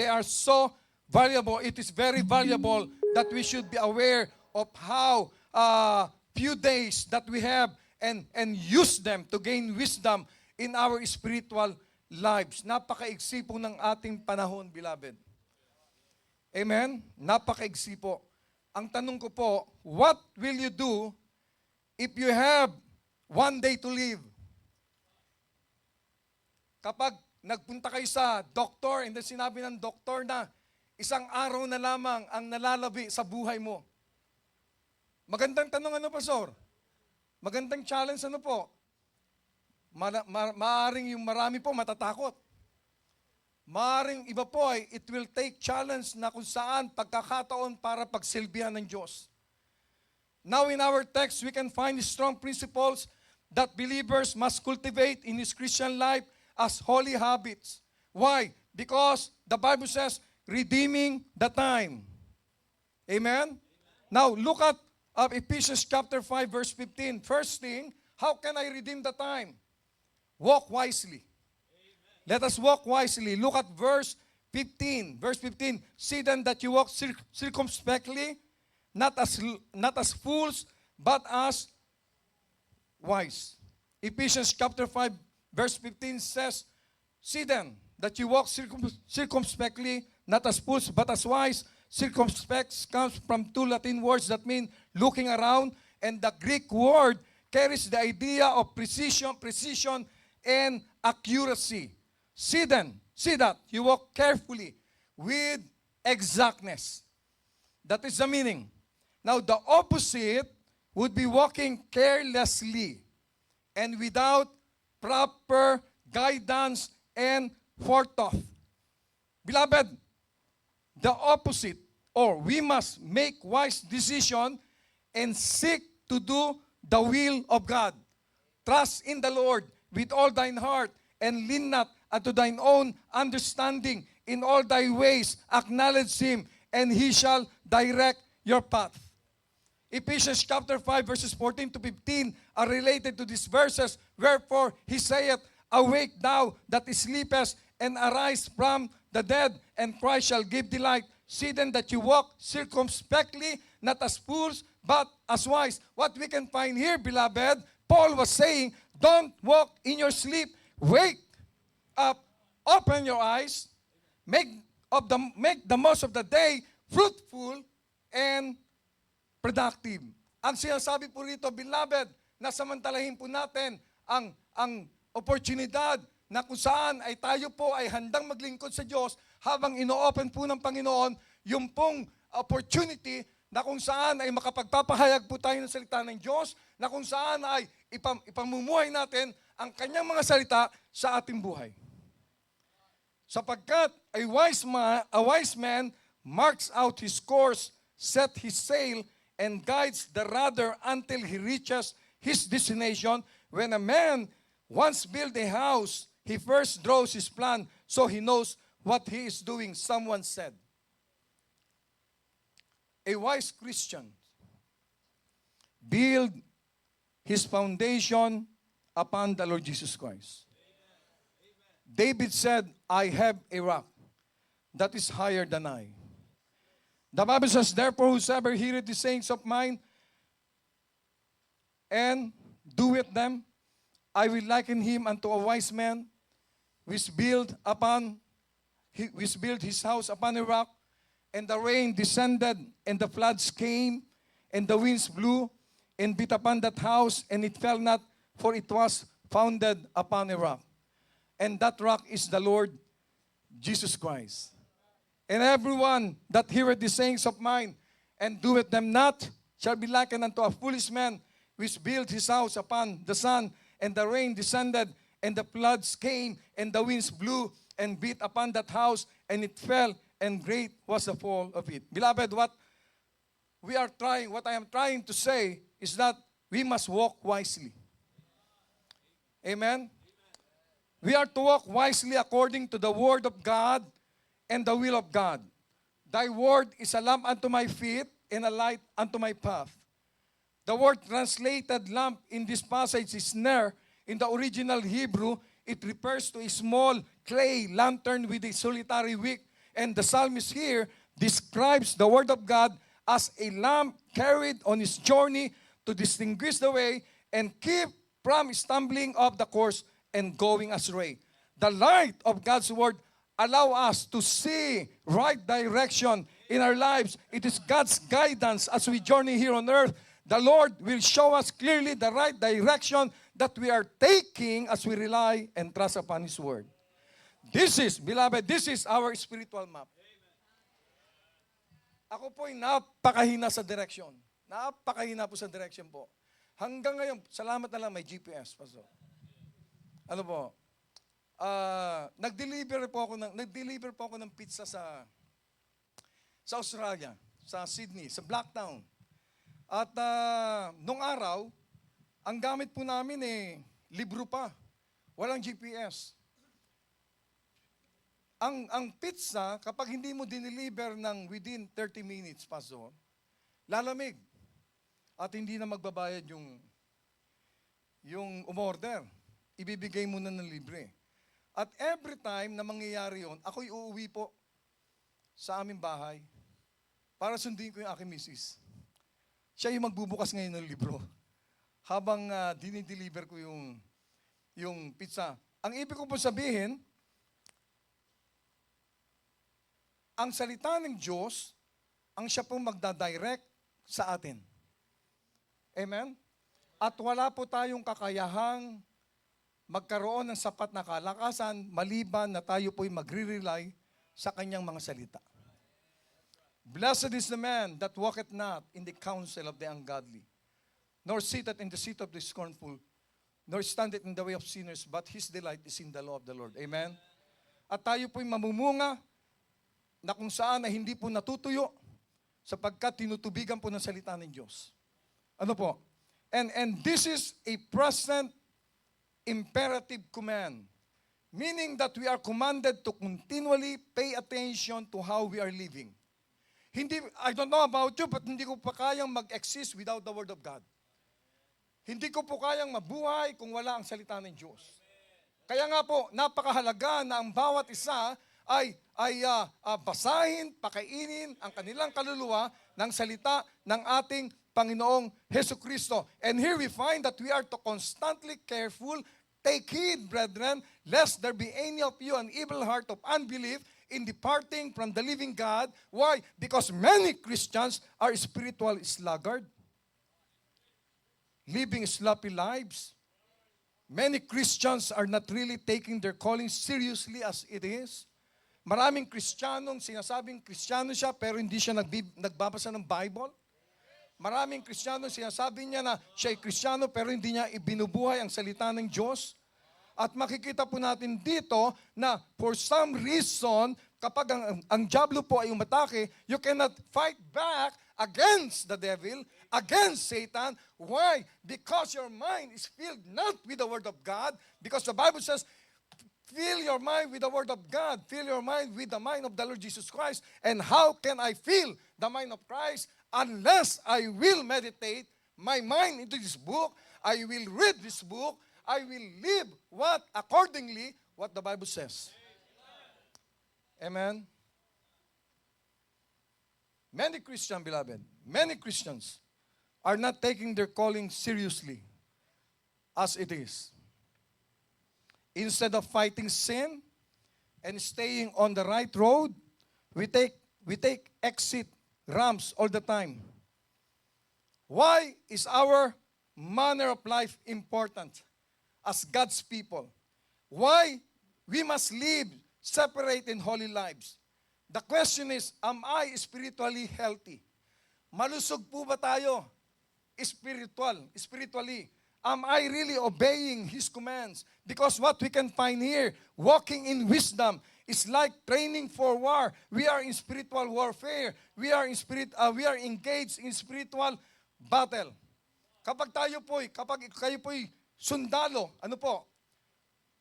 Speaker 10: are so valuable. It is very valuable that we should be aware of how few days that we have and use them to gain wisdom in our spiritual lives. Napakaigsi po ng ating panahon, beloved. Amen? Napakaigsi po. Ang tanong ko po, what will you do if you have one day to live? Kapag nagpunta kayo sa doktor and then sinabi ng doktor na isang araw na lamang ang nalalabi sa buhay mo. Magandang tanong ano, Pastor? Magandang challenge ano po? Maaring yung marami po matatakot. Maaring iba po ay it will take challenge na kung saan pagkakataon para pagsilbihan ng Diyos. Now in our text, we can find strong principles that believers must cultivate in his Christian life as holy habits. Why? Because the Bible says, redeeming the time. Amen? Now look at Ephesians chapter 5 verse 15. First thing, how can I redeem the time? Walk wisely. Let us walk wisely. Look at verse 15. Verse 15. See then that you walk circumspectly, not as fools, but as wise. Ephesians chapter 5 verse 15 says, see then that you walk circumspectly, not as fools, but as wise. Circumspect comes from two Latin words that mean looking around, and the Greek word carries the idea of precision, and accuracy. See that you walk carefully with exactness. That is the meaning. Now the opposite would be walking carelessly and without proper guidance and forethought. Beloved, the opposite, or we must make wise decision and seek to do the will of God. Trust in the Lord with all thine heart, and lean not unto thine own understanding. In all thy ways acknowledge him, and he shall direct your path. Ephesians chapter 5 verses 14 to 15 are related to these verses. Wherefore he saith, awake thou that sleepest, and arise from the dead, and Christ shall give thee light. See then that you walk circumspectly, not as fools, but as wise. What we can find here, beloved, Paul was saying, don't walk in your sleep. Wake up, open your eyes, make the most of the day fruitful and productive. Ang sinasabi po rito, beloved, na samantalahin po natin ang oportunidad na kung saan ay tayo po ay handang maglingkod sa Diyos habang ino-open po ng Panginoon yung pong opportunity na kung saan ay makapagpapahayag po tayo ng salita ng Diyos, na kung saan ay ipamumuhay natin ang kanyang mga salita sa ating buhay. Sapagkat a wise man marks out his course, set his sail, and guides the rudder until he reaches his destination. When a man once built a house, he first draws his plan so he knows what he is doing. Someone said, a wise Christian build his foundation upon the Lord Jesus Christ. David said, I have a rock that is higher than I. The Bible says, therefore, whosoever heareth the sayings of mine and doeth them, I will liken him unto a wise man which built his house upon a rock, and the rain descended, and the floods came, and the winds blew, and beat upon that house, and it fell not, for it was founded upon a rock. And that rock is the Lord Jesus Christ. And everyone that heareth the sayings of mine, and doeth them not, shall be likened unto a foolish man, which built his house upon the sun, and the rain descended, and the floods came, and the winds blew, and beat upon that house, and it fell, and great was the fall of it. Beloved, what I am trying to say is that we must walk wisely. Amen? We are to walk wisely according to the word of God and the will of God. Thy word is a lamp unto my feet and a light unto my path. The word translated lamp in this passage is ner. In the original Hebrew, it refers to a small clay lantern with a solitary wick. And the psalmist here describes the word of God as a lamp carried on his journey to distinguish the way and keep from stumbling off the course and going astray. The light of God's word allow us to see right direction in our lives. It is God's guidance as we journey here on earth. The Lord will show us clearly the right direction that we are taking as we rely and trust upon His word. Beloved, this is our spiritual map. Ako po'y napakahina sa direction. Napakahina po sa direction po. Hanggang ngayon, salamat na lang may GPS, Pastor. Ano po? Nag-deliver po ako ng pizza sa Australia, sa Sydney, sa Blacktown. At nung araw, ang gamit po namin libro pa. Walang GPS. Ang pizza, kapag hindi mo dineliver ng within 30 minutes, Pastor, lalamig. At hindi na magbabayad yung umorder. Ibibigay mo na ng libre. At every time na mangyayari yun, ako'y uuwi po sa aming bahay para sundin ko yung aking misis. Siya yung magbubukas ngayon ng libro habang dinideliver ko yung pizza. Ang ibig ko po sabihin, ang salita ng Diyos, ang siya pong magdadirect sa atin. Amen? At wala po tayong kakayahang magkaroon ng sapat na kalakasan maliban na tayo po'y magre-rely sa kanyang mga salita. Blessed is the man that walketh not in the counsel of the ungodly, nor sitteth in the seat of the scornful, nor standeth in the way of sinners, but his delight is in the law of the Lord. Amen? At tayo po'y mamumunga na kung saan na hindi po natutuyo sapagkat tinutubigan po ng salita ng Diyos. Ano po? And this is a present imperative command, meaning that we are commanded to continually pay attention to how we are living. I don't know about you, but hindi ko pa kayang mag-exist without the Word of God. Hindi ko po kayang mabuhay kung wala ang salita ng Diyos. Kaya nga po, napakahalaga na ang bawat isa ay basahin, pakainin ang kanilang kaluluwa ng salita ng ating Panginoong Hesukristo. And here we find that we are to constantly careful, take heed, brethren, lest there be any of you an evil heart of unbelief in departing from the living God. Why? Because many Christians are spiritual sluggard, living sloppy lives. Many Christians are not really taking their calling seriously as it is. Maraming Kristiyanong sinasabing Kristiyano siya pero hindi siya nagbabasa ng Bible. Maraming Kristiyano sinasabi niya na siya ay Kristiyano pero hindi niya ibinubuhay ang salita ng Diyos. At makikita po natin dito na for some reason, kapag ang diablo po ay umatake, you cannot fight back against the devil, against Satan. Why? Because your mind is filled not with the Word of God, because the Bible says, fill your mind with the Word of God. Fill your mind with the mind of the Lord Jesus Christ. And how can I fill the mind of Christ? Unless I will meditate my mind into this book, I will read this book, I will live accordingly what the Bible says. Amen? Many Christians, beloved, many Christians are not taking their calling seriously as it is. Instead of fighting sin and staying on the right road, we take exit ramps all the time. Why is our manner of life important as God's people? Why we must live separate and holy lives? The question is, am I spiritually healthy? Malusog po ba tayo spiritually? Am I really obeying His commands? Because what we can find here, walking in wisdom, is like training for war. We are in spiritual warfare. We are engaged in spiritual battle. Kapag kayo po'y sundalo, ano po?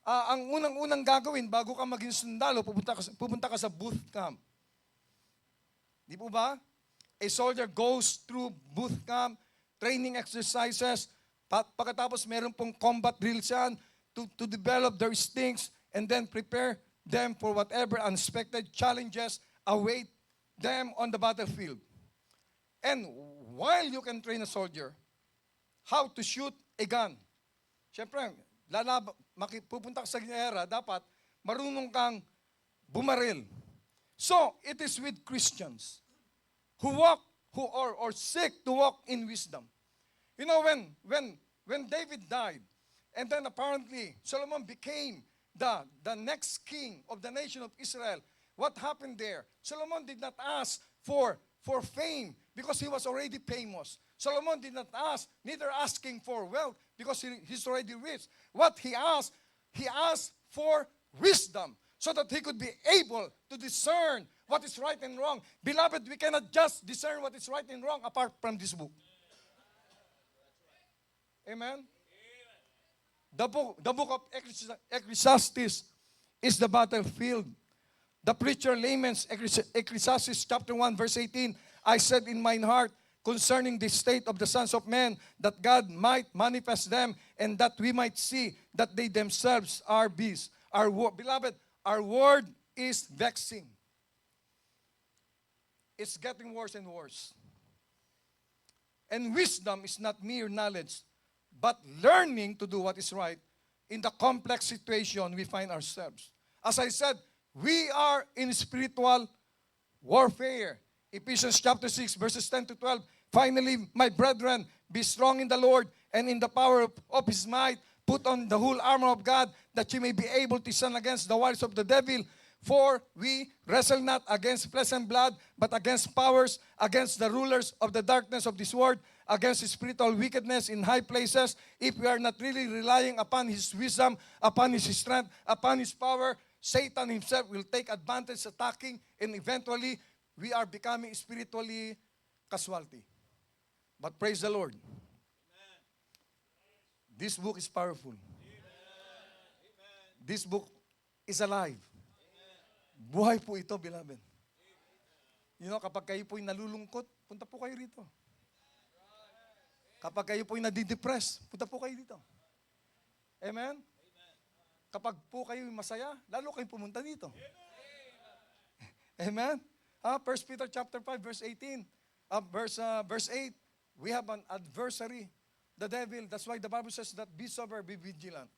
Speaker 10: Ang unang gagawin bago ka maging sundalo, pupunta ka sa boot camp. Di po ba? A soldier goes through boot camp, training exercises, pagkatapos meron pong combat drills yan to develop their instincts and then prepare them for whatever unexpected challenges await them on the battlefield. And while you can train a soldier how to shoot a gun, syempre, pupunta ka sa giyera, dapat marunong kang bumaril. So, it is with Christians who seek to walk in wisdom. You know, when David died, and then apparently Solomon became the next king of the nation of Israel, what happened there? Solomon did not ask for fame because he was already famous. Solomon did not ask, neither asking for wealth because he's already rich. What he asked for wisdom so that he could be able to discern what is right and wrong. Beloved, we cannot just discern what is right and wrong apart from this book. Amen? The book of Ecclesiastes is the battlefield. The preacher laments Ecclesiastes chapter 1 verse 18. I said in mine heart concerning the state of the sons of men that God might manifest them and that we might see that they themselves are beasts. Beloved, our word is vexing. It's getting worse and worse. And wisdom is not mere knowledge, but learning to do what is right in the complex situation we find ourselves. As I said, we are in spiritual warfare. Ephesians chapter 6, verses 10 to 12. Finally, my brethren, be strong in the Lord and in the power of His might. Put on the whole armor of God, that you may be able to stand against the wiles of the devil. For we wrestle not against flesh and blood, but against powers, against the rulers of the darkness of this world, against spiritual wickedness in high places. If we are not really relying upon His wisdom, upon His strength, upon His power, Satan himself will take advantage attacking, and eventually we are becoming spiritually casualty. But praise the Lord. This book is powerful. This book is alive. Buhay po ito, beloved. You know, kapag kayo po'y nalulungkot, punta po kayo rito. Kapag kayo po'y nadidepress, punta po kayo dito. Amen? Kapag po kayo masaya, lalo kayong pumunta dito. Amen? 1 Peter chapter 5, verse 18, verse 8, we have an adversary, the devil. That's why the Bible says that be sober, be vigilant.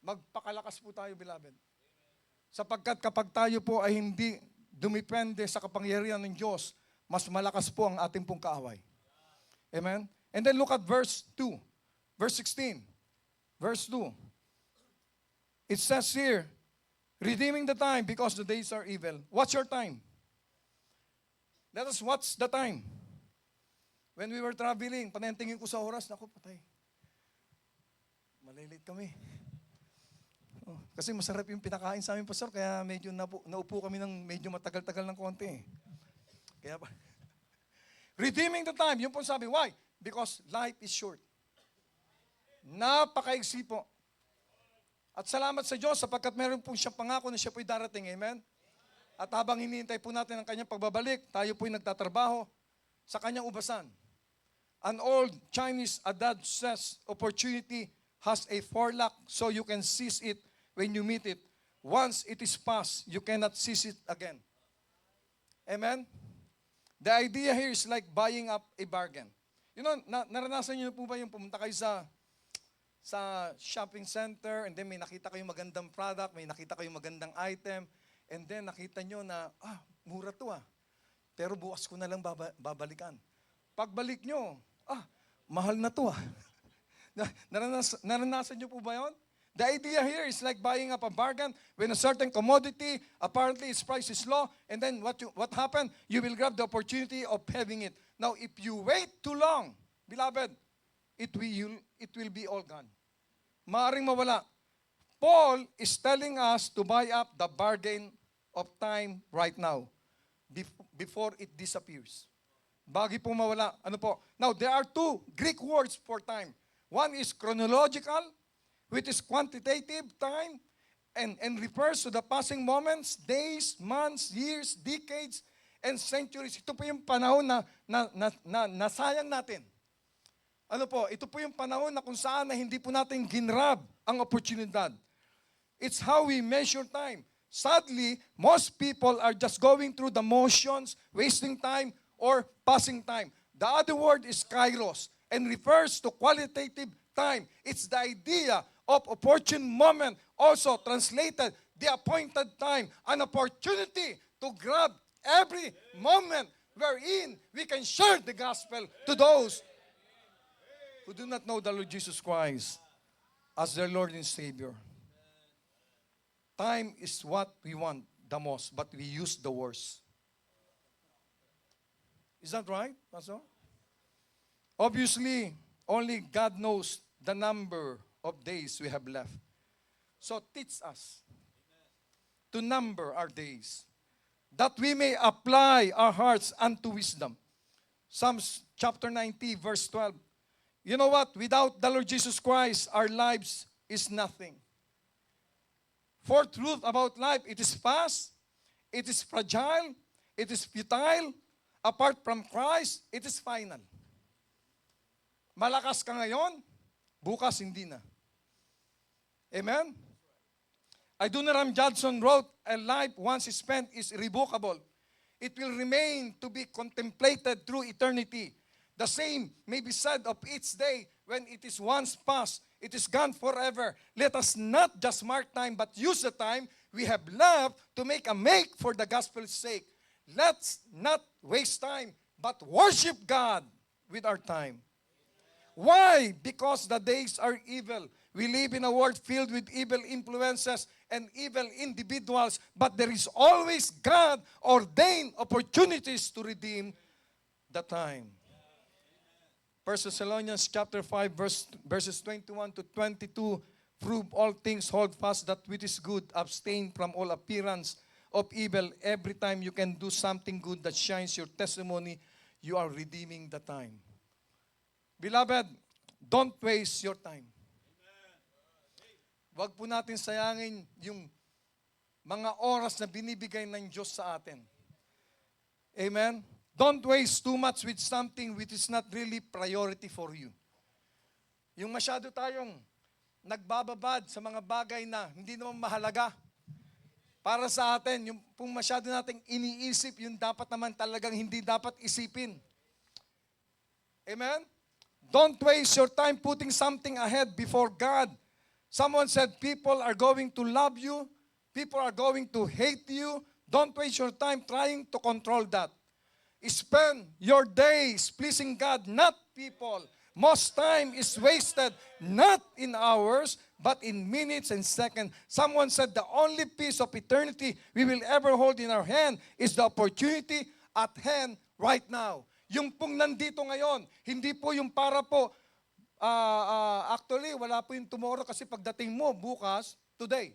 Speaker 10: Magpakalakas po tayo, beloved. Sapagkat kapag tayo po ay hindi dumipende sa kapangyarihan ng Diyos, mas malakas po ang ating pong kaaway. Amen? And then look at verse 2. Verse 16. Verse 2. It says here, redeeming the time because the days are evil. What's your time? Let us watch the time. When we were traveling, panentingin ko sa oras, naku, patay. Malilate kami. Kasi masarap yung pinakain sa amin, Pastor, kaya medyo naupo kami ng medyo matagal-tagal ng konti. Kaya pa. Redeeming the time, yun po sabi. Why? Because life is short. Napakaigsi po. At salamat sa Diyos sapagkat meron po siyang pangako na siya po'y darating. Amen? At habang hinihintay po natin ang kanyang pagbabalik, tayo po'y nagtatrabaho sa kanyang ubasan. An old Chinese adage says, opportunity has a forelock so you can seize it when you meet it. Once it is past, you cannot seize it again. Amen? The idea here is like buying up a bargain. You know, naranasan niyo po ba yung pumunta kayo sa shopping center and then may nakita kayong magandang product, may nakita kayong magandang item, and then nakita nyo na, mura to pero bukas ko na lang babalikan. Pagbalik nyo, mahal na to Naranasan nyo po ba yun? The idea here is like buying up a bargain when a certain commodity, apparently its price is low, and then what happened? You will grab the opportunity of having it. Now, if you wait too long, beloved, it will be all gone. Maaring mawala. Paul is telling us to buy up the bargain of time right now before it disappears. Bago po mawala. Ano po? Now, there are two Greek words for time. One is chronological, which is quantitative time, and refers to the passing moments, days, months, years, decades, and centuries. Ito po yung panahon na nasayang natin. Ano po? Ito po yung panahon na kung saan na hindi po natin ginrab ang oportunidad. It's how we measure time. Sadly, most people are just going through the motions, wasting time, or passing time. The other word is kairos and refers to qualitative time. It's the idea of opportune moment, also translated the appointed time, an opportunity to grab every moment wherein we can share the gospel to those who do not know the Lord Jesus Christ as their Lord and Savior. Time is what we want the most, but we use the worst. Is that right, Pastor? Obviously, only God knows the number of days we have left. So teach us to number our days, that we may apply our hearts unto wisdom. Psalms chapter 90, verse 12. You know what? Without the Lord Jesus Christ, our lives is nothing. For truth about life, it is past, it is fragile, it is futile. Apart from Christ, it is final. Malakas ka ngayon, bukas hindi na. Amen? Adoniram Judson wrote, a life once spent is irrevocable. It will remain to be contemplated through eternity. The same may be said of each day when it is once past, it is gone forever. Let us not just mark time, but use the time we have left to make for the gospel's sake. Let's not waste time, but worship God with our time. Why? Because the days are evil. We live in a world filled with evil influences and evil individuals, but there is always God-ordained opportunities to redeem the time. 1 Thessalonians chapter 5, verses 21 to 22, prove all things, hold fast that which is good, abstain from all appearance of evil. Every time you can do something good that shines your testimony, you are redeeming the time. Beloved, don't waste your time. Wag po natin sayangin yung mga oras na binibigay ng Diyos sa atin. Amen? Don't waste too much with something which is not really priority for you. Yung masyado tayong nagbababad sa mga bagay na hindi naman mahalaga para sa atin, yung kung masyado nating iniisip, yung dapat naman talagang hindi dapat isipin. Amen? Don't waste your time putting something ahead before God. Someone said people are going to love you, people are going to hate you. Don't waste your time trying to control that. Spend your days pleasing God, not people. Most time is wasted not in hours, but in minutes and seconds. Someone said the only piece of eternity we will ever hold in our hand is the opportunity at hand right now. Yung pong nandito ngayon, hindi po yung para po, actually, wala po yung tomorrow kasi pagdating mo bukas, today.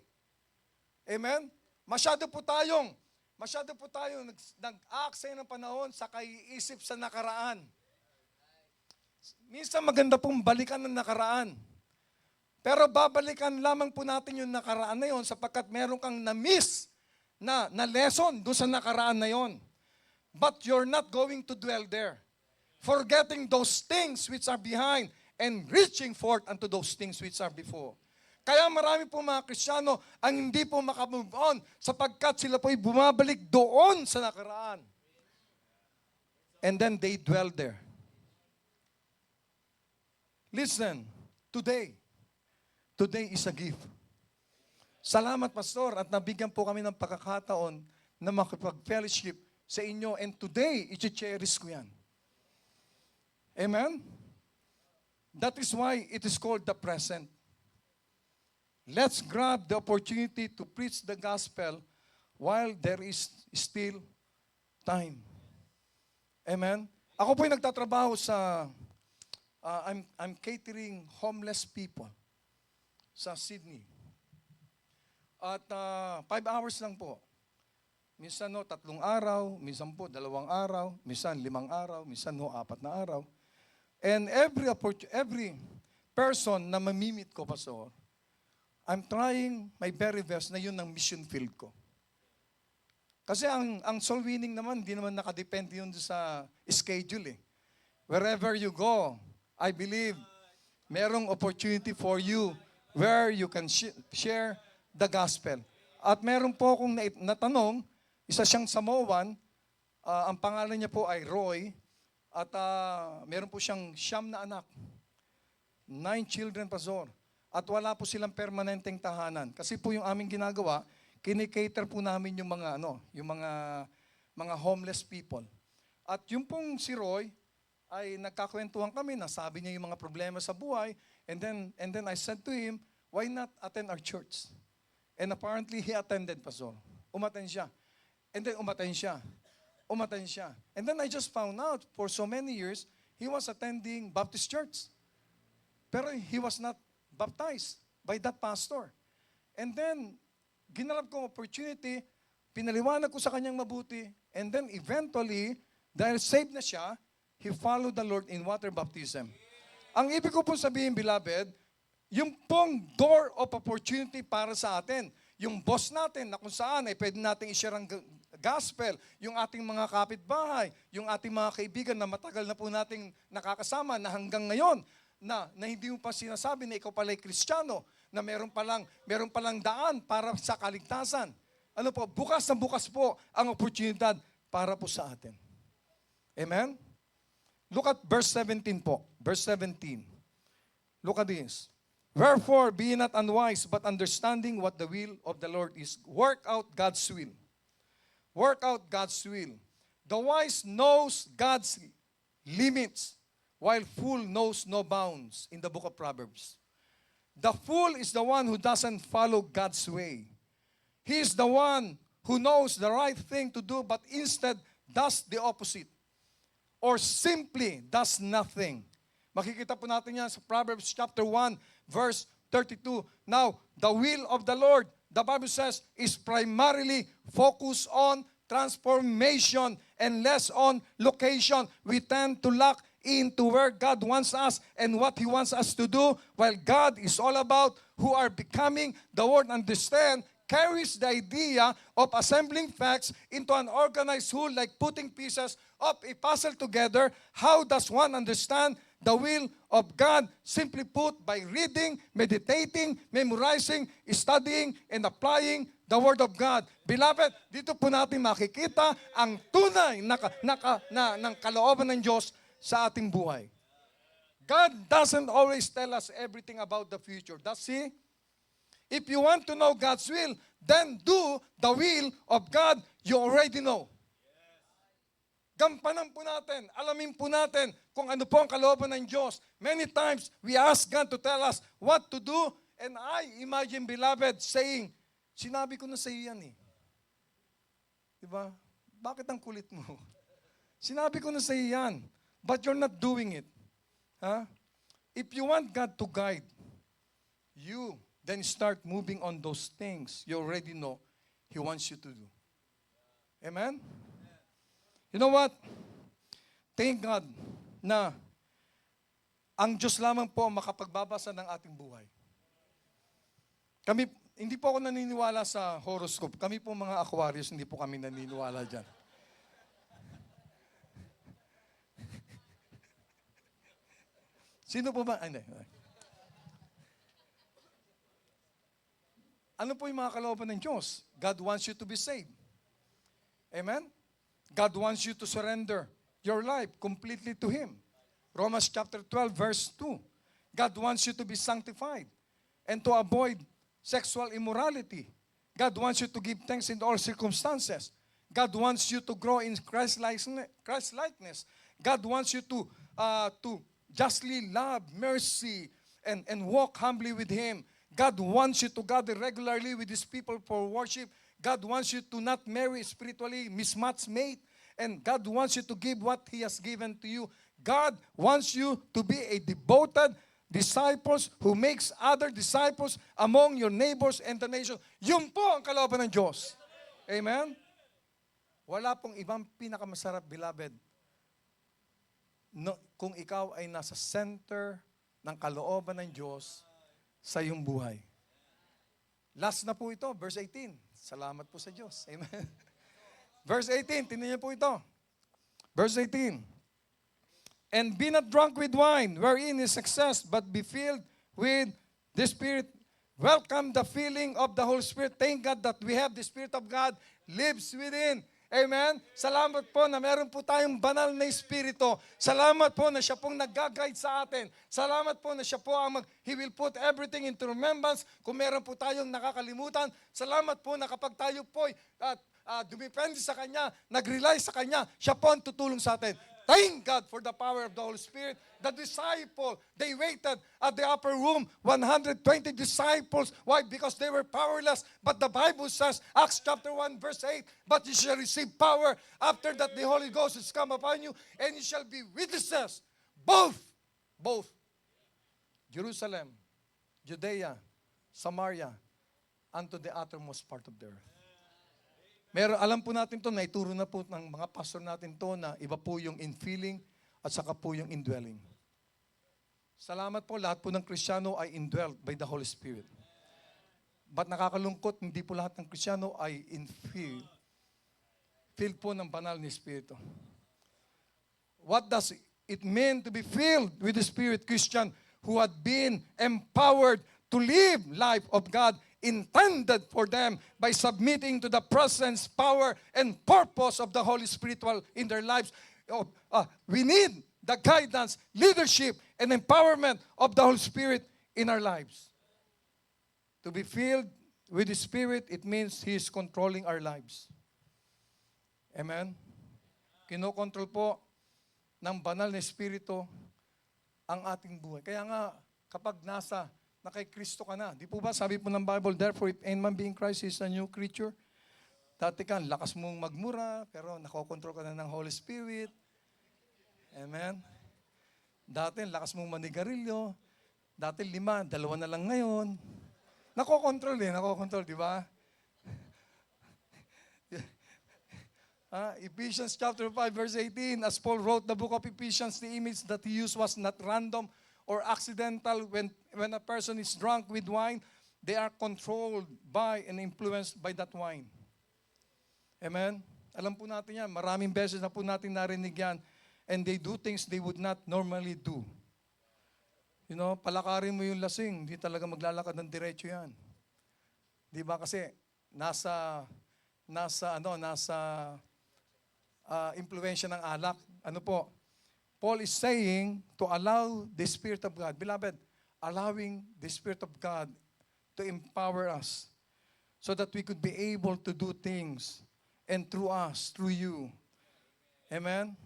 Speaker 10: Amen? Masyado po tayong nag-aaksay ng panahon sa kaiisip sa nakaraan. Minsan maganda pong balikan ng nakaraan. Pero babalikan lamang po natin yung nakaraan na yon sapagkat meron kang na-miss na lesson doon sa nakaraan na yon. But you're not going to dwell there. Forgetting those things which are behind and reaching forth unto those things which are before. Kaya marami po mga Kristiyano ang hindi po makamove on sapagkat sila po'y bumabalik doon sa nakaraan. And then they dwell there. Listen, today is a gift. Salamat, Pastor, at nabigyan po kami ng pagkakataon na makipag-fellowship sa inyo. And today, i-cherish ko yan. Amen? That is why it is called the present. Let's grab the opportunity to preach the gospel while there is still time. Amen? Ako po'y nagtatrabaho sa, I'm catering homeless people sa Sydney. At 5 hours lang po. Minsan 3 araw, minsan po 2 araw, minsan 5 araw, minsan 4 na araw. And every person na mamimit ko, Pastor, I'm trying my very best na yun ang mission field ko. Kasi ang soul winning naman, di naman nakadepende yun sa schedule eh. Wherever you go, I believe merong opportunity for you where you can share the gospel. At meron po akong natanong, isa siyang Samoan, ang pangalan niya po ay Roy, at meron po siyang 9 na anak. 9 children, Pastor. At wala po silang permanenteng tahanan. Kasi po yung aming ginagawa, kinikater po namin yung mga mga homeless people. At yung pong si Roy ay nagkakwentuhan kami na sabi niya yung mga problema sa buhay, and then I said to him, why not attend our church? And apparently he attended, Pastor. Umattend siya. And then umattend siya. Umattend siya. And then I just found out for so many years he was attending Baptist church. Pero he was not baptized by that pastor. And then ginarap ko opportunity, pinaliwanag ko sa kanyang mabuti, and then eventually, dahil saved na siya, he followed the Lord in water baptism. Ang ibig ko pong sabihin, beloved, yung pong door of opportunity para sa atin, yung boss natin na kung saan ay pwede natin i-share ang gospel, yung ating mga kapitbahay, yung ating mga kaibigan na matagal na po nating nakakasama na hanggang ngayon, na hindi mo pa sinasabi na ikaw pala'y Kristiyano, na meron palang daan para sa kaligtasan. Ano po, bukas na bukas po ang oportunidad para po sa atin. Amen? Look at verse 17 po. Verse 17. Look at this. Wherefore, be not unwise, but understanding what the will of the Lord is. Work out God's will. Work out God's will. The wise knows God's limits, while fool knows no bounds in the book of Proverbs. The fool is the one who doesn't follow God's way. He is the one who knows the right thing to do but instead does the opposite or simply does nothing. Makikita po natin yan sa Proverbs chapter 1 verse 32. Now, the will of the Lord, the Bible says, is primarily focused on transformation and less on location. We tend to lack into where God wants us and what He wants us to do, while God is all about who are becoming. The word understand carries the idea of assembling facts into an organized whole, like putting pieces of a puzzle together. How does one understand the will of God? Simply put, by reading, meditating, memorizing, studying, and applying the Word of God. Beloved, dito po natin makikita ang tunay ng kalooban ng Diyos sa ating buhay. God doesn't always tell us everything about the future. Does He? If you want to know God's will, then do the will of God you already know. Gampanan po natin, alamin po natin kung ano po ang kalooban ng Diyos. Many times, we ask God to tell us what to do, and I imagine, beloved, saying, sinabi ko na sa iyo yan eh. Diba? Bakit ang kulit mo? Sinabi ko na sa iyo yan. But you're not doing it. Huh? If you want God to guide you, then start moving on those things you already know He wants you to do. Amen? You know what? Thank God na ang Diyos lamang po ang makapagbabasa ng ating buhay. Kami, hindi po ako naniniwala sa horoscope. Kami po mga Aquarius, hindi po kami naniniwala dyan. Sino po ba? Ay, hindi. Ano po yung mga kalooban ng Diyos? God wants you to be saved. Amen? God wants you to surrender your life completely to Him. Romans chapter 12, verse 2. God wants you to be sanctified and to avoid sexual immorality. God wants you to give thanks in all circumstances. God wants you to grow in Christ-likeness. God wants you to justly love, mercy, and walk humbly with Him. God wants you to gather regularly with His people for worship. God wants you to not marry spiritually mismatched mate. And God wants you to give what He has given to you. God wants you to be a devoted disciples who makes other disciples among your neighbors and the nation. Yun po ang kalooban ng Diyos. Amen? Wala pong ibang pinakamasarap, beloved, no, kung ikaw ay nasa center ng kalooban ng Diyos sa iyong buhay. Last na po ito, verse 18. Salamat po sa Diyos. Amen. Verse 18, tingnan niyo po ito. Verse 18. And be not drunk with wine, wherein is excess, but be filled with the Spirit. Welcome the feeling of the Holy Spirit. Thank God that we have the Spirit of God lives within. Amen? Salamat po na meron po tayong banal na Espiritu. Salamat po na siya pong nag-guide sa atin. Salamat po na siya po ang He will put everything into remembrance. Kung meron po tayong nakakalimutan, salamat po na kapag tayo po dumipende sa Kanya, nag-rely sa Kanya, siya po ang tutulong sa atin. Thank God for the power of the Holy Spirit. The disciple, they waited at the upper room, 120 disciples. Why? Because they were powerless. But the Bible says, Acts chapter 1, verse 8, but you shall receive power after that the Holy Ghost has come upon you, and you shall be witnesses, both, Jerusalem, Judea, Samaria, unto the uttermost part of the earth. Meron, alam po natin to, naituro na po ng mga pastor natin to na iba po yung infilling at saka po yung indwelling. Salamat po, lahat po ng Kristiyano ay indwelled by the Holy Spirit. But nakakalungkot, hindi po lahat ng Kristiyano ay filled po ng banal ni Espiritu. What does it mean to be filled with the Spirit, Christian, who had been empowered to live life of God intended for them by submitting to the presence, power, and purpose of the Holy Spirit in their lives. We need the guidance, leadership, and empowerment of the Holy Spirit in our lives. To be filled with the Spirit, it means He is controlling our lives. Amen? Kinokontrol po ng banal na Espiritu ang ating buhay. Kaya nga, kapag na kay Kristo ka na. Di po ba, sabi po ng Bible, therefore, if any man be in Christ, he is a new creature. Dati ka, lakas mong magmura, pero nakokontrol ka na ng Holy Spirit. Amen? Dati, lakas mong manigarilyo. Dati 5, 2 na lang ngayon. Nakokontrol di ba? Ephesians chapter 5, verse 18, as Paul wrote the book of Ephesians, the image that he used was not random or accidental. When a person is drunk with wine, they are controlled by and influenced by that wine. Amen? Alam po natin yan. Maraming beses na po natin narinig yan. And they do things they would not normally do. You know, palakarin mo yung lasing, hindi talaga maglalakad ng diretso yan. Di ba? Kasi nasa impluensya ng alak. Ano po? Paul is saying to allow the Spirit of God. Beloved, allowing the Spirit of God to empower us so that we could be able to do things and through us, through you. Amen?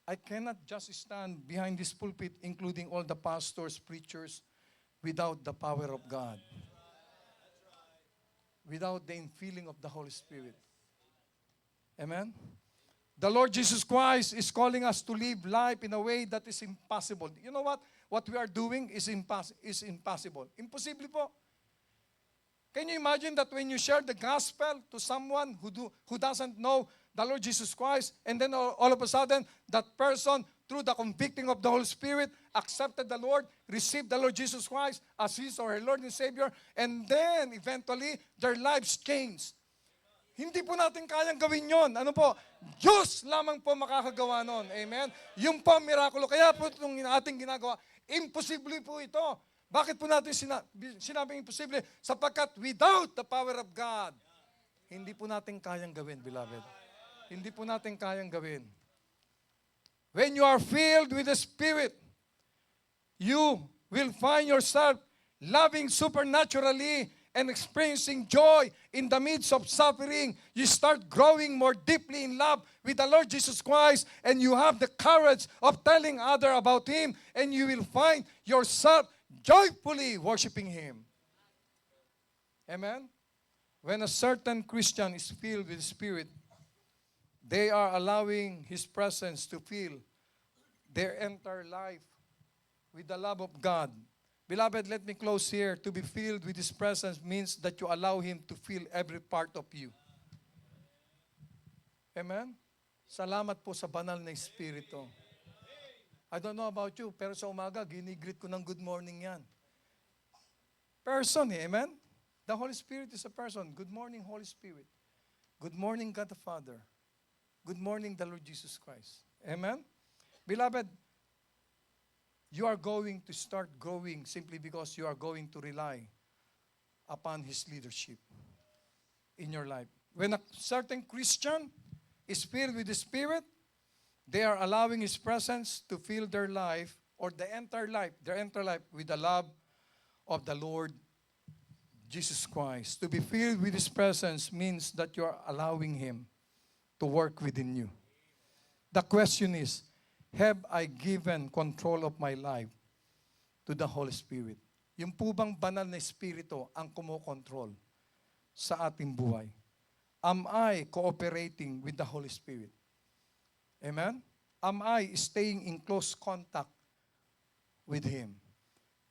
Speaker 10: I cannot just stand behind this pulpit, including all the pastors, preachers, without the power of God. Without the infilling of the Holy Spirit. Amen? The Lord Jesus Christ is calling us to live life in a way that is impossible. You know what? What we are doing is impossible. Imposible po. Can you imagine that when you share the gospel to someone who doesn't know the Lord Jesus Christ, and then all of a sudden, that person, through the convicting of the Holy Spirit, accepted the Lord, received the Lord Jesus Christ as his or her Lord and Savior, and then eventually, their lives changed. Hindi po natin kayang gawin yon. Ano po? Diyos lamang po makakagawa nun. Amen? Yung po ang mirakulo. Kaya po itong ating ginagawa, imposible po ito. Bakit po natin sinabing imposible? Sapagkat without the power of God, hindi po natin kayang gawin, beloved. Hindi po natin kayang gawin. When you are filled with the Spirit, you will find yourself loving supernaturally and experiencing joy in the midst of suffering. You start growing more deeply in love with the Lord Jesus Christ, and you have the courage of telling others about Him, and you will find yourself joyfully worshiping Him. Amen? When a certain Christian is filled with the Spirit, they are allowing His presence to fill their entire life with the love of God. Beloved, let me close here. To be filled with His presence means that you allow Him to fill every part of you. Amen? Salamat po sa banal na Espiritu. I don't know about you, pero sa umaga, ginigreet ko ng good morning yan. Person, amen? The Holy Spirit is a person. Good morning, Holy Spirit. Good morning, God the Father. Good morning, the Lord Jesus Christ. Amen? Beloved, you are going to start growing simply because you are going to rely upon His leadership in your life. When a certain Christian is filled with the Spirit, they are allowing His presence to fill their life or their entire life with the love of the Lord Jesus Christ. To be filled with His presence means that you are allowing Him to work within you. The question is, have I given control of my life to the Holy Spirit? Yung po bang banal na Espiritu ang kumokontrol sa ating buhay? Am I cooperating with the Holy Spirit? Amen? Am I staying in close contact with Him?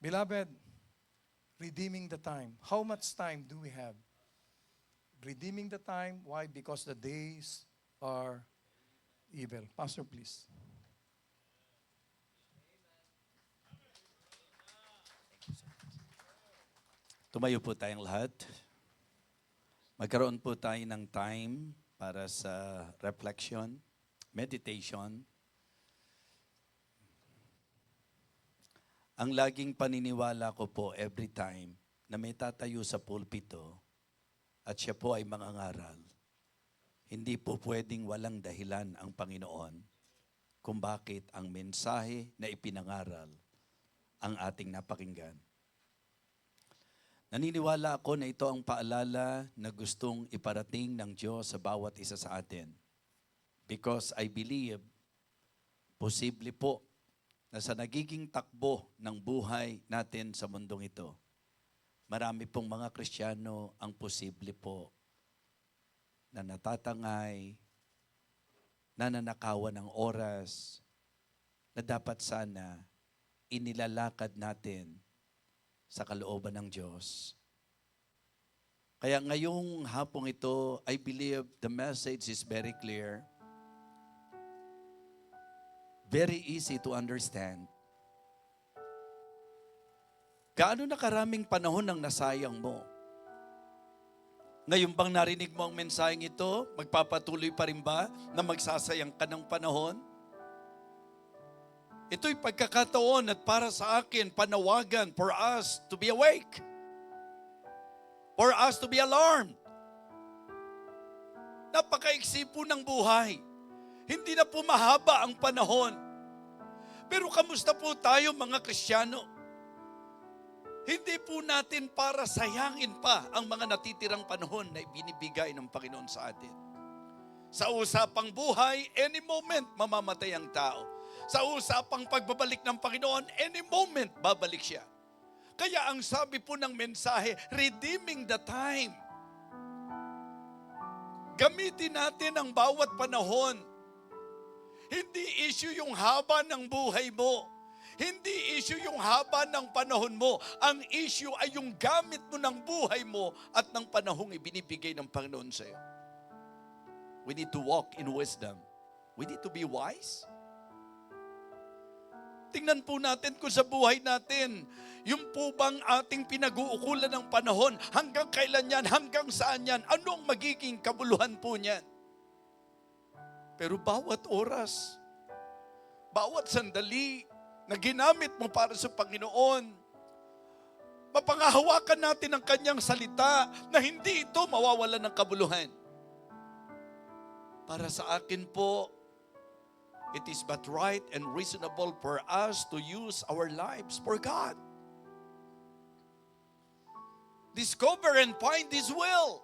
Speaker 10: Beloved, redeeming the time. How much time do we have? Redeeming the time. Why? Because the days are evil. Pastor, please.
Speaker 7: Tumayo po tayong lahat. Magkaroon po tayo ng time para sa reflection, meditation. Ang laging paniniwala ko po every time na may tatayo sa pulpito at siya po ay mangangaral, hindi po pwedeng walang dahilan ang Panginoon kung bakit ang mensahe na ipinangaral ang ating napakinggan. Naniniwala ako na ito ang paalala na gustong iparating ng Diyos sa bawat isa sa atin. Because I believe, posible po na sa nagiging takbo ng buhay natin sa mundong ito, marami pong mga Kristiyano ang posible po na natatangay, nananakawan ng oras, na dapat sana inilalakad natin sa kalooban ng Diyos. Kaya ngayong hapong ito, I believe the message is very clear, very easy to understand. Gaano na karaming panahon ang nasayang mo? Ngayon bang narinig mo ang mensaheng ito, magpapatuloy pa rin ba na magsasayang ka ng panahon? Ito'y pagkakataon at para sa akin, panawagan for us to be awake. For us to be alarmed. Napakaiksi po ng buhay. Hindi na po mahaba ang panahon. Pero kamusta po tayo mga Kristiyano? Hindi po natin para sayangin pa ang mga natitirang panahon na ibinibigay ng Panginoon sa atin. Sa usapang buhay, any moment mamamatay ang tao. Sa usapang pagbabalik ng Panginoon, any moment babalik siya. Kaya ang sabi po ng mensahe, redeeming the time. Gamitin natin ang bawat panahon. Hindi issue yung haba ng buhay mo. Hindi issue yung haba ng panahon mo. Ang issue ay yung gamit mo ng buhay mo at ng panahong ibinibigay ng Panginoon sa iyo. We need to walk in wisdom. We need to be wise. Tingnan po natin kung sa buhay natin, yung po bang ating pinag-uukulan ng panahon, hanggang kailan yan, hanggang saan yan, ano ang magiging kabuluhan po niyan? Pero bawat oras, bawat sandali na ginamit mo para sa Panginoon, mapangahawakan natin ang kanyang salita na hindi ito mawawalan ng kabuluhan. Para sa akin po, it is but right and reasonable for us to use our lives for God. Discover and find His will.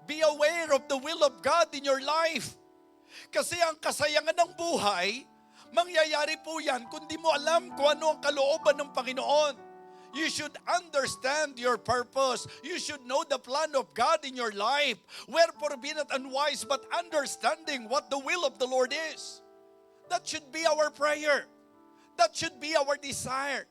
Speaker 7: Be aware of the will of God in your life. Kasi ang kasayangan ng buhay, mangyayari po yan kung di mo alam kung ano ang kalooban ng Panginoon. You should understand your purpose. You should know the plan of God in your life. Wherefore be not unwise, but understanding what the will of the Lord is. That should be our prayer. That should be our desire.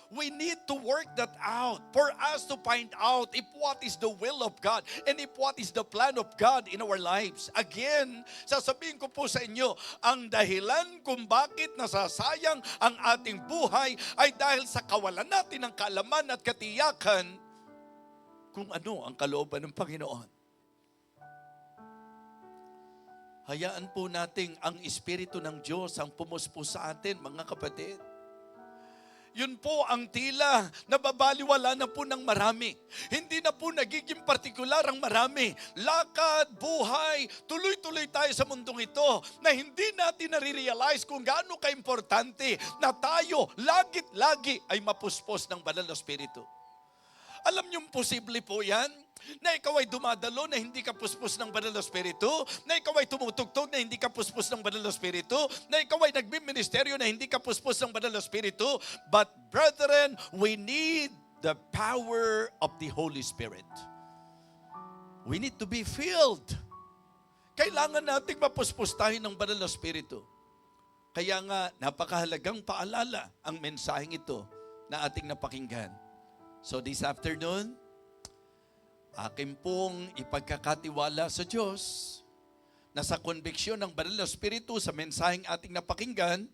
Speaker 7: We need to work that out for us to find out if what is the will of God and if what is the plan of God in our lives. Again, sasabihin ko po sa inyo, ang dahilan kung bakit nasasayang ang ating buhay ay dahil sa kawalan natin ng kaalaman at katiyakan kung ano ang kalooban ng Panginoon. Hayaan po nating ang Espiritu ng Diyos ang pumuspos sa atin, mga kapatid. Yun po ang tila nababaliwala na po ng marami. Hindi na po nagiging partikular ang marami. Lakad, buhay, tuloy-tuloy tayo sa mundong ito na hindi natin nare-realize kung gaano ka-importante na tayo lagit-lagi ay mapuspos ng banal na Espiritu. Alam niyo, posible po yan? Na ikaw ay dumadalo na hindi ka puspos ng banal na Espiritu, na ikaw ay tumutugtog na hindi ka puspos ng banal na Espiritu, na ikaw ay nagbiministeryo na hindi ka puspos ng banal na Espiritu. But brethren, we need the power of the Holy Spirit. We need to be filled. Kailangan nating mapuspos tayo ng banal na Espiritu. Kaya nga, napakahalagang paalala ang mensaheng ito na ating napakinggan. So this afternoon, akin pong ipagkakatiwala sa Diyos na sa konbiksyon ng banal na Espiritu sa mensaheng ating napakinggan,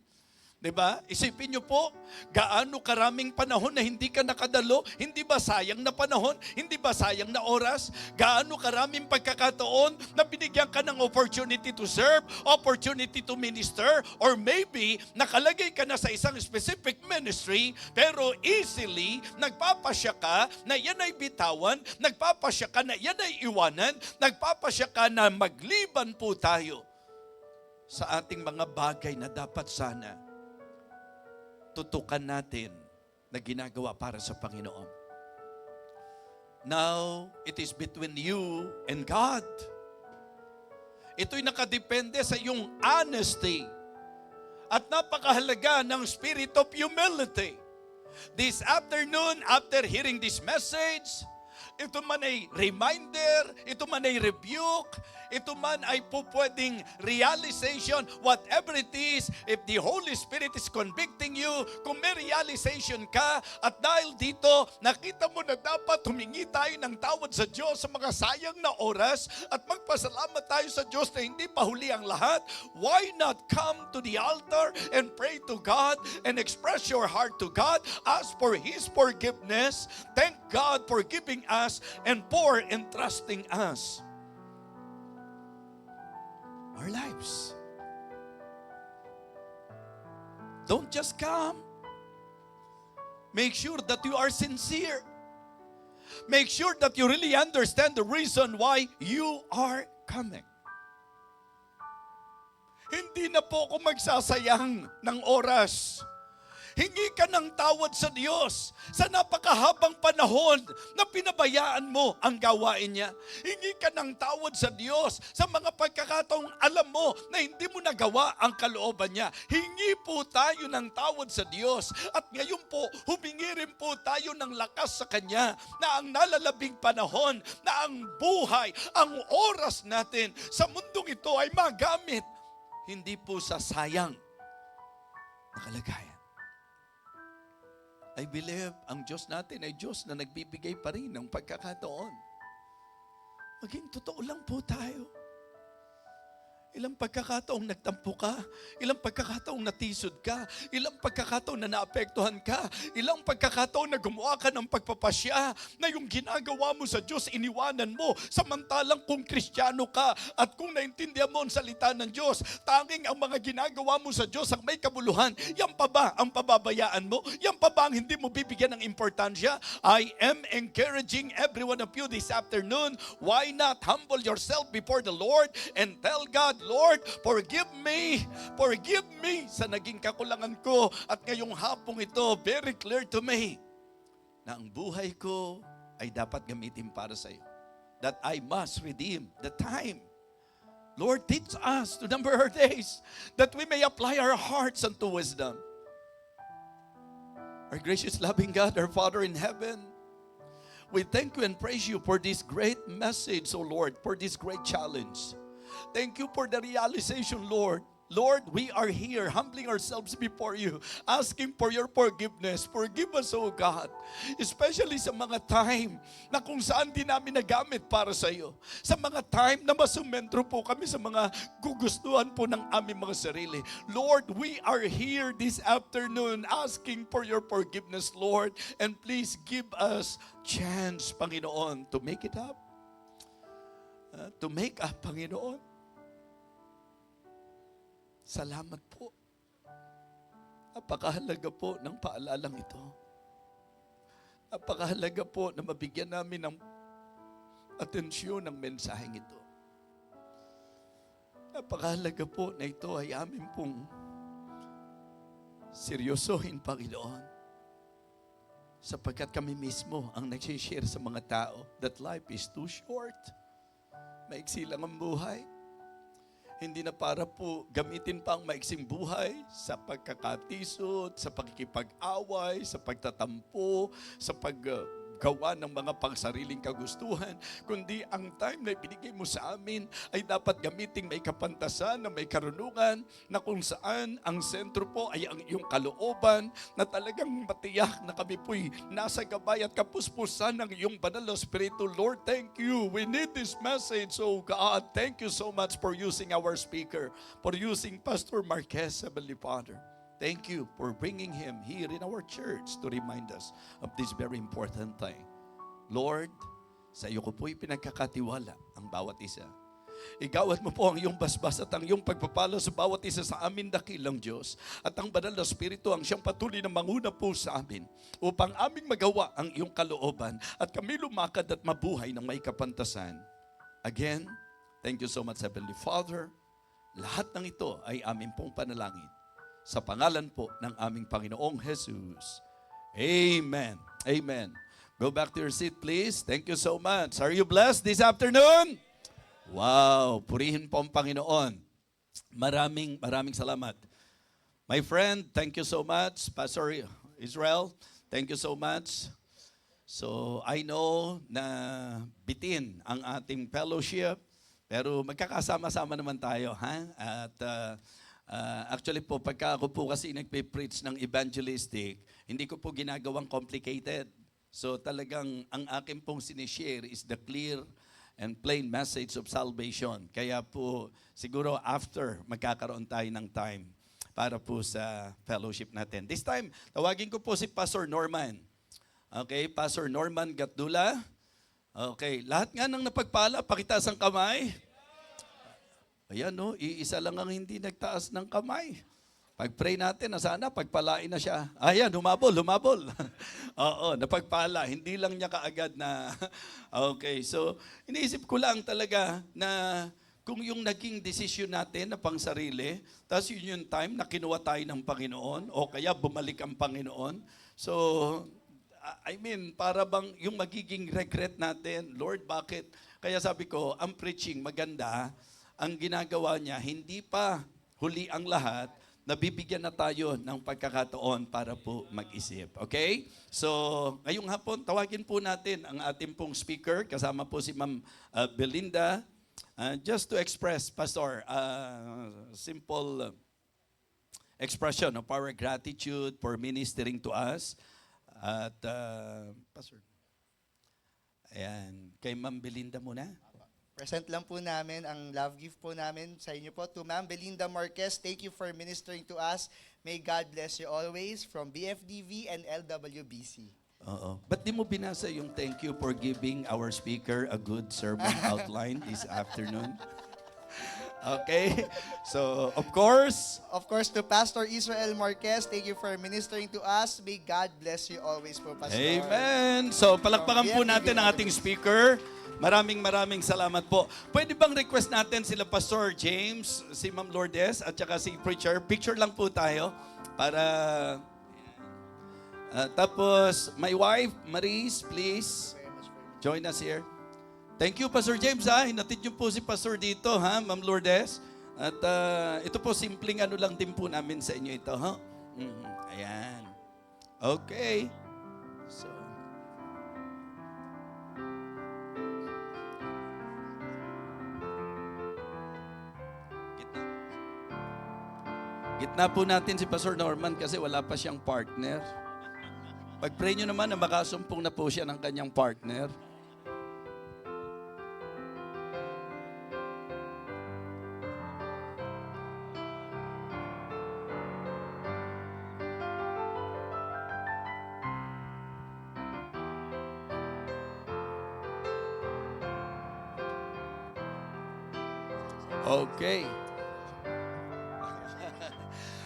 Speaker 7: diba? Isipin niyo po, gaano karaming panahon na hindi ka nakadalo, hindi ba sayang na panahon, hindi ba sayang na oras? Gaano karaming pagkakataon na binigyan ka ng opportunity to serve, opportunity to minister, or maybe nakalagay ka na sa isang specific ministry, pero easily nagpapasya ka na yan ay bitawan, nagpapasya ka na yan ay iwanan, nagpapasya ka na magliban po tayo sa ating mga bagay na dapat sana tutukan natin na ginagawa para sa Panginoon. Now, it is between you and God. Ito'y nakadepende sa iyong honesty at napakahalaga ng spirit of humility. This afternoon, after hearing this message, ito man ay reminder, ito man ay rebuke, ito man ay po pwedeng realization, whatever it is, if the Holy Spirit is convicting you, kung may realization ka, at dahil dito, nakita mo na dapat humingi tayo ng tawad sa Diyos sa mga sayang na oras, at magpasalamat tayo sa Diyos na hindi pa huli ang lahat, why not come to the altar and pray to God and express your heart to God, ask for His forgiveness, thank God for giving us and for entrusting us our lives. Don't just come. Make sure that you are sincere. Make sure that you really understand the reason why you are coming. Hindi na po ako magsasayang ng oras. Hingi ka ng tawad sa Diyos sa napakahabang panahon na pinabayaan mo ang gawain niya. Hingi ka ng tawad sa Diyos sa mga pagkakataong alam mo na hindi mo nagawa ang kalooban niya. Hingi po tayo ng tawad sa Diyos at ngayon po humingi rin po tayo ng lakas sa Kanya na ang nalalabing panahon, na ang buhay, ang oras natin sa mundong ito ay magamit. Hindi po sa sayang na kalagayan. I believe ang Diyos natin ay Diyos na nagbibigay pa rin ng pagkakataon. Maging totoo lang po tayo. Ilang pagkakataong nagtampo ka, ilang pagkakataong natisod ka, ilang pagkakataong na naapektuhan ka, ilang pagkakataong na gumawa ka ng pagpapasya na yung ginagawa mo sa Diyos, iniwanan mo, samantalang kung Kristiyano ka at kung naintindihan mo ang salita ng Diyos, tanging ang mga ginagawa mo sa Diyos ang may kabuluhan, yan pa ba ang pababayaan mo? Yan pa ba ang hindi mo bibigyan ng importansya? I am encouraging every one of you this afternoon, why not humble yourself before the Lord and tell God, Lord, forgive me sa naging kakulangan ko. At ngayong hapong ito, very clear to me na ang buhay ko ay dapat gamitin para sa iyo. That I must redeem the time. Lord, teach us to number our days that we may apply our hearts unto wisdom. Our gracious loving God, our Father in heaven, we thank you and praise you for this great message, O Lord, for this great challenge. Thank you for the realization, Lord. Lord, we are here humbling ourselves before you, asking for your forgiveness. Forgive us, O God. Especially sa mga time na kung saan di namin nagamit para sa iyo. Sa mga time na masumentro po kami sa mga gugustuhan po ng aming mga sarili. Lord, we are here this afternoon asking for your forgiveness, Lord. And please give us chance, Panginoon, to make it up. To make up, Panginoon. Salamat po. Napakahalaga po ng paalalang ito. Napakahalaga po na mabigyan namin ng atensyon ng mensaheng ito. Napakahalaga po na ito ay amin pong seryosohin, Panginoon. Sapagkat kami mismo ang nagsishare sa mga tao that life is too short. Maiksi lang ang buhay. Hindi na para po gamitin pa ang maiksing buhay sa pagkakatisod, sa pakikipag-away, sa pagtatampo, sa paggawa ng mga pangsariling kagustuhan, kundi ang time na ibinigay mo sa amin ay dapat gamitin may kapantasan, na may karunungan, na kung saan ang sentro po ay ang iyong kalooban, na talagang matiyak na kami po'y nasa gabay at kapuspusan ng iyong banal na Espiritu. Lord, thank you. We need this message, oh God. Thank you so much for using our speaker, for using Pastor Marquez, Heavenly Father. Thank you for bringing him here in our church to remind us of this very important thing. Lord, sa iyo ko po'y pinagkakatiwala ang bawat isa. Igawad mo po ang iyong basbas at ang iyong pagpapala sa bawat isa sa amin, dakilang Diyos. At ang banal na Espiritu ang siyang patuloy na manguna po sa amin upang aming magawa ang iyong kalooban at kami lumakad at mabuhay ng may kapantasan. Again, thank you so much, Heavenly Father. Lahat ng ito ay amin pong panalangin sa pangalan po ng aming Panginoong Jesus. Amen. Amen. Go back to your seat, please. Thank you so much. Are you blessed this afternoon? Wow. Purihin po ang Panginoon. Maraming salamat. My friend, thank you so much. Pastor Israel, thank you so much. So, I know na bitin ang ating fellowship, pero magkakasama-sama naman tayo, ha? At actually po, pagka ako po kasi nagpe-preach ng evangelistic, hindi ko po ginagawang complicated. So talagang ang akin pong sinishare is the clear and plain message of salvation. Kaya po, siguro after, magkakaroon tayo ng time para po sa fellowship natin. This time, tawagin ko po si Pastor Norman. Okay, Pastor Norman Gatdula. Okay, lahat nga ng napagpala, pakitaas ang kamay. Ayan, no, iisa lang ang hindi nagtaas ng kamay. Pag-pray natin na sana pagpalain na siya. Ayan, humabol. Oo, napagpala. Hindi lang niya kaagad na, okay. So, iniisip ko lang talaga na kung yung naging desisyon natin na pang sarili, tapos yun yung time na kinuha tayo ng Panginoon, o kaya bumalik ang Panginoon. So, I mean, para bang yung magiging regret natin, Lord, bakit? Kaya sabi ko, ang preaching maganda, ang ginagawa niya, hindi pa huli ang lahat, nabibigyan na tayo ng pagkakataon para po mag-isip. Okay? So, ngayong hapon, tawagin po natin ang ating pong speaker, kasama po si Ma'am Belinda, just to express, Pastor, simple expression of our gratitude for ministering to us. At, Pastor, ayan, kay Ma'am Belinda muna.
Speaker 11: Present lang po namin ang love gift po namin sa inyo po. To Ma'am Belinda Marquez, thank you for ministering to us. May God bless you always from BFDV and LWBC.
Speaker 7: Oo. Ba't di mo binasa yung thank you for giving our speaker a good sermon outline this afternoon? Okay. So, of course,
Speaker 11: to Pastor Israel Marquez, thank you for ministering to us. May God bless you always po, Pastor.
Speaker 7: amen. So, palakpakan po natin ang ating speaker. Maraming salamat po. Pwede bang request natin sila Pastor James, si Ma'am Lourdes, at saka si Preacher? Picture lang po tayo para... tapos, my wife, Maris, please join us here. Thank you, Pastor James, ha. Hinatid niyo po si Pastor dito, ha, Ma'am Lourdes. At ito po, simpleng ano lang din po namin sa inyo ito, ha. Ayan. Okay. So, gitna. Gitna po natin si Pastor Norman kasi wala pa siyang partner. Pag-pray nyo naman na makasumpong na po siya ng kanyang partner. Okay.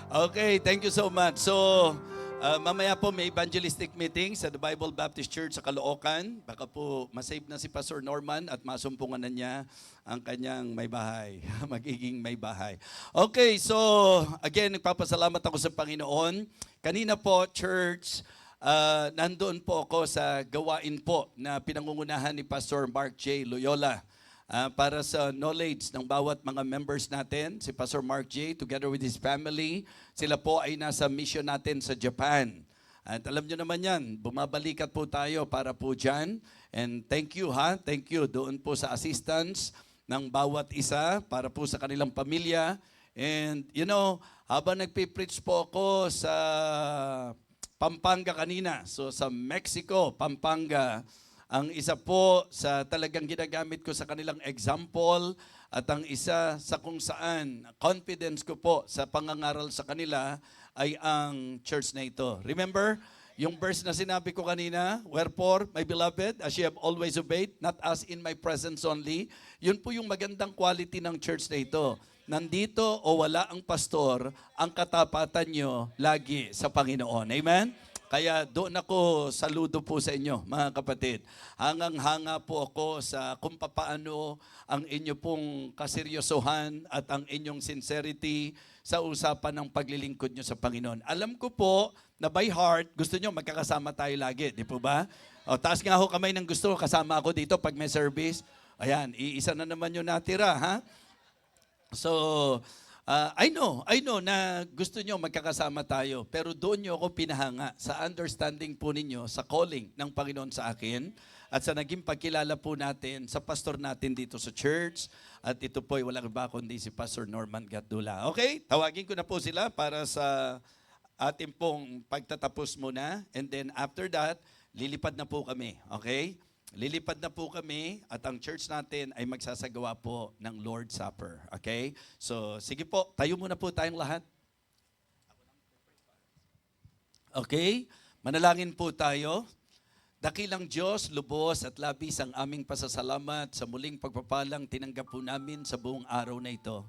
Speaker 7: Okay, thank you so much. So, mamaya po may evangelistic meeting sa The Bible Baptist Church sa Caloocan. Baka po masave na si Pastor Norman at masumpungan na niya ang kanyang may bahay, magiging may bahay. Okay, so again, nagpapasalamat ako sa Panginoon. Kanina po, church, nandoon po ako sa gawain po na pinangungunahan ni Pastor Mark J. Loyola. Para sa knowledge ng bawat mga members natin, si Pastor Mark J. together with his family, sila po ay nasa mission natin sa Japan. At alam nyo naman yan, bumabalikat po tayo para po dyan. And thank you thank you doon po sa assistance ng bawat isa para po sa kanilang pamilya. And you know, habang nagpipreach po ako sa Pampanga kanina, so sa Mexico, Pampanga, ang isa po sa talagang ginagamit ko sa kanilang example at ang isa sa kung saan confidence ko po sa pangangaral sa kanila ay ang church na ito. Remember, yung verse na sinabi ko kanina, wherefore, my beloved, as ye have always obeyed, not as in my presence only, yun po yung magandang quality ng church na ito. Nandito o wala ang pastor, ang katapatan nyo lagi sa Panginoon. Amen? Kaya doon ako saludo po sa inyo, mga kapatid. Hangang-hanga po ako sa kung paano ang inyo pong kaseryosohan at ang inyong sincerity sa usapan ng paglilingkod nyo sa Panginoon. Alam ko po na by heart, gusto nyo magkakasama tayo lagi, di po ba? O, taas nga ho kamay ng gusto, kasama ako dito pag may service. Ayan, iisa na naman yung natira, ha? So, I know na gusto nyo magkakasama tayo, pero doon nyo ako pinahanga sa understanding po ninyo, sa calling ng Panginoon sa akin, at sa naging pagkilala po natin sa pastor natin dito sa church, at ito po ay walang iba kundi si Pastor Norman Gatdula. Okay, tawagin ko na po sila para sa ating pong pagtatapos muna, and then after that, lilipad na po kami, okay? Lilipad na po kami at ang church natin ay magsasagawa po ng Lord's Supper. Okay? So, sige po, tayo muna po tayong lahat. Okay? Manalangin po tayo. Dakilang Diyos, lubos at labis ang aming pasasalamat sa muling pagpapalang tinanggap po namin sa buong araw na ito.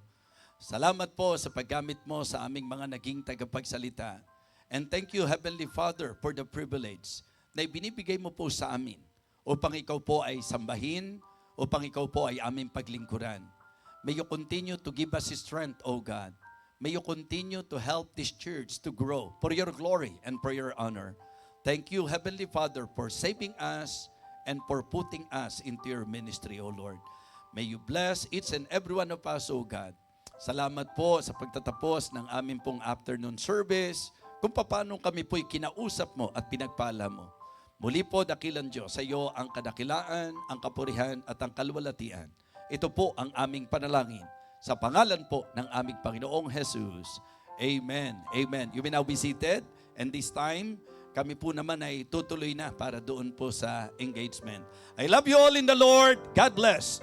Speaker 7: Salamat po sa paggamit mo sa aming mga naging tagapagsalita. And thank you, Heavenly Father, for the privilege na ibinibigay mo po sa amin upang ikaw po ay sambahin, upang ikaw po ay aming paglingkuran. May you continue to give us strength, O God. May you continue to help this church to grow for your glory and for your honor. Thank you, Heavenly Father, for saving us and for putting us into your ministry, O Lord. May you bless each and every one of us, O God. Salamat po sa pagtatapos ng aming pong afternoon service, kung paano kami po'y kinausap mo at pinagpala mo. Muli po, dakilang Diyos, sa iyo ang kadakilaan, ang kapurihan at ang kaluwalhatian. Ito po ang aming panalangin. Sa pangalan po ng aming Panginoong Jesus. Amen. Amen. You may now be seated. And this time, kami po naman ay tutuloy na para doon po sa engagement. I love you all in the Lord. God bless.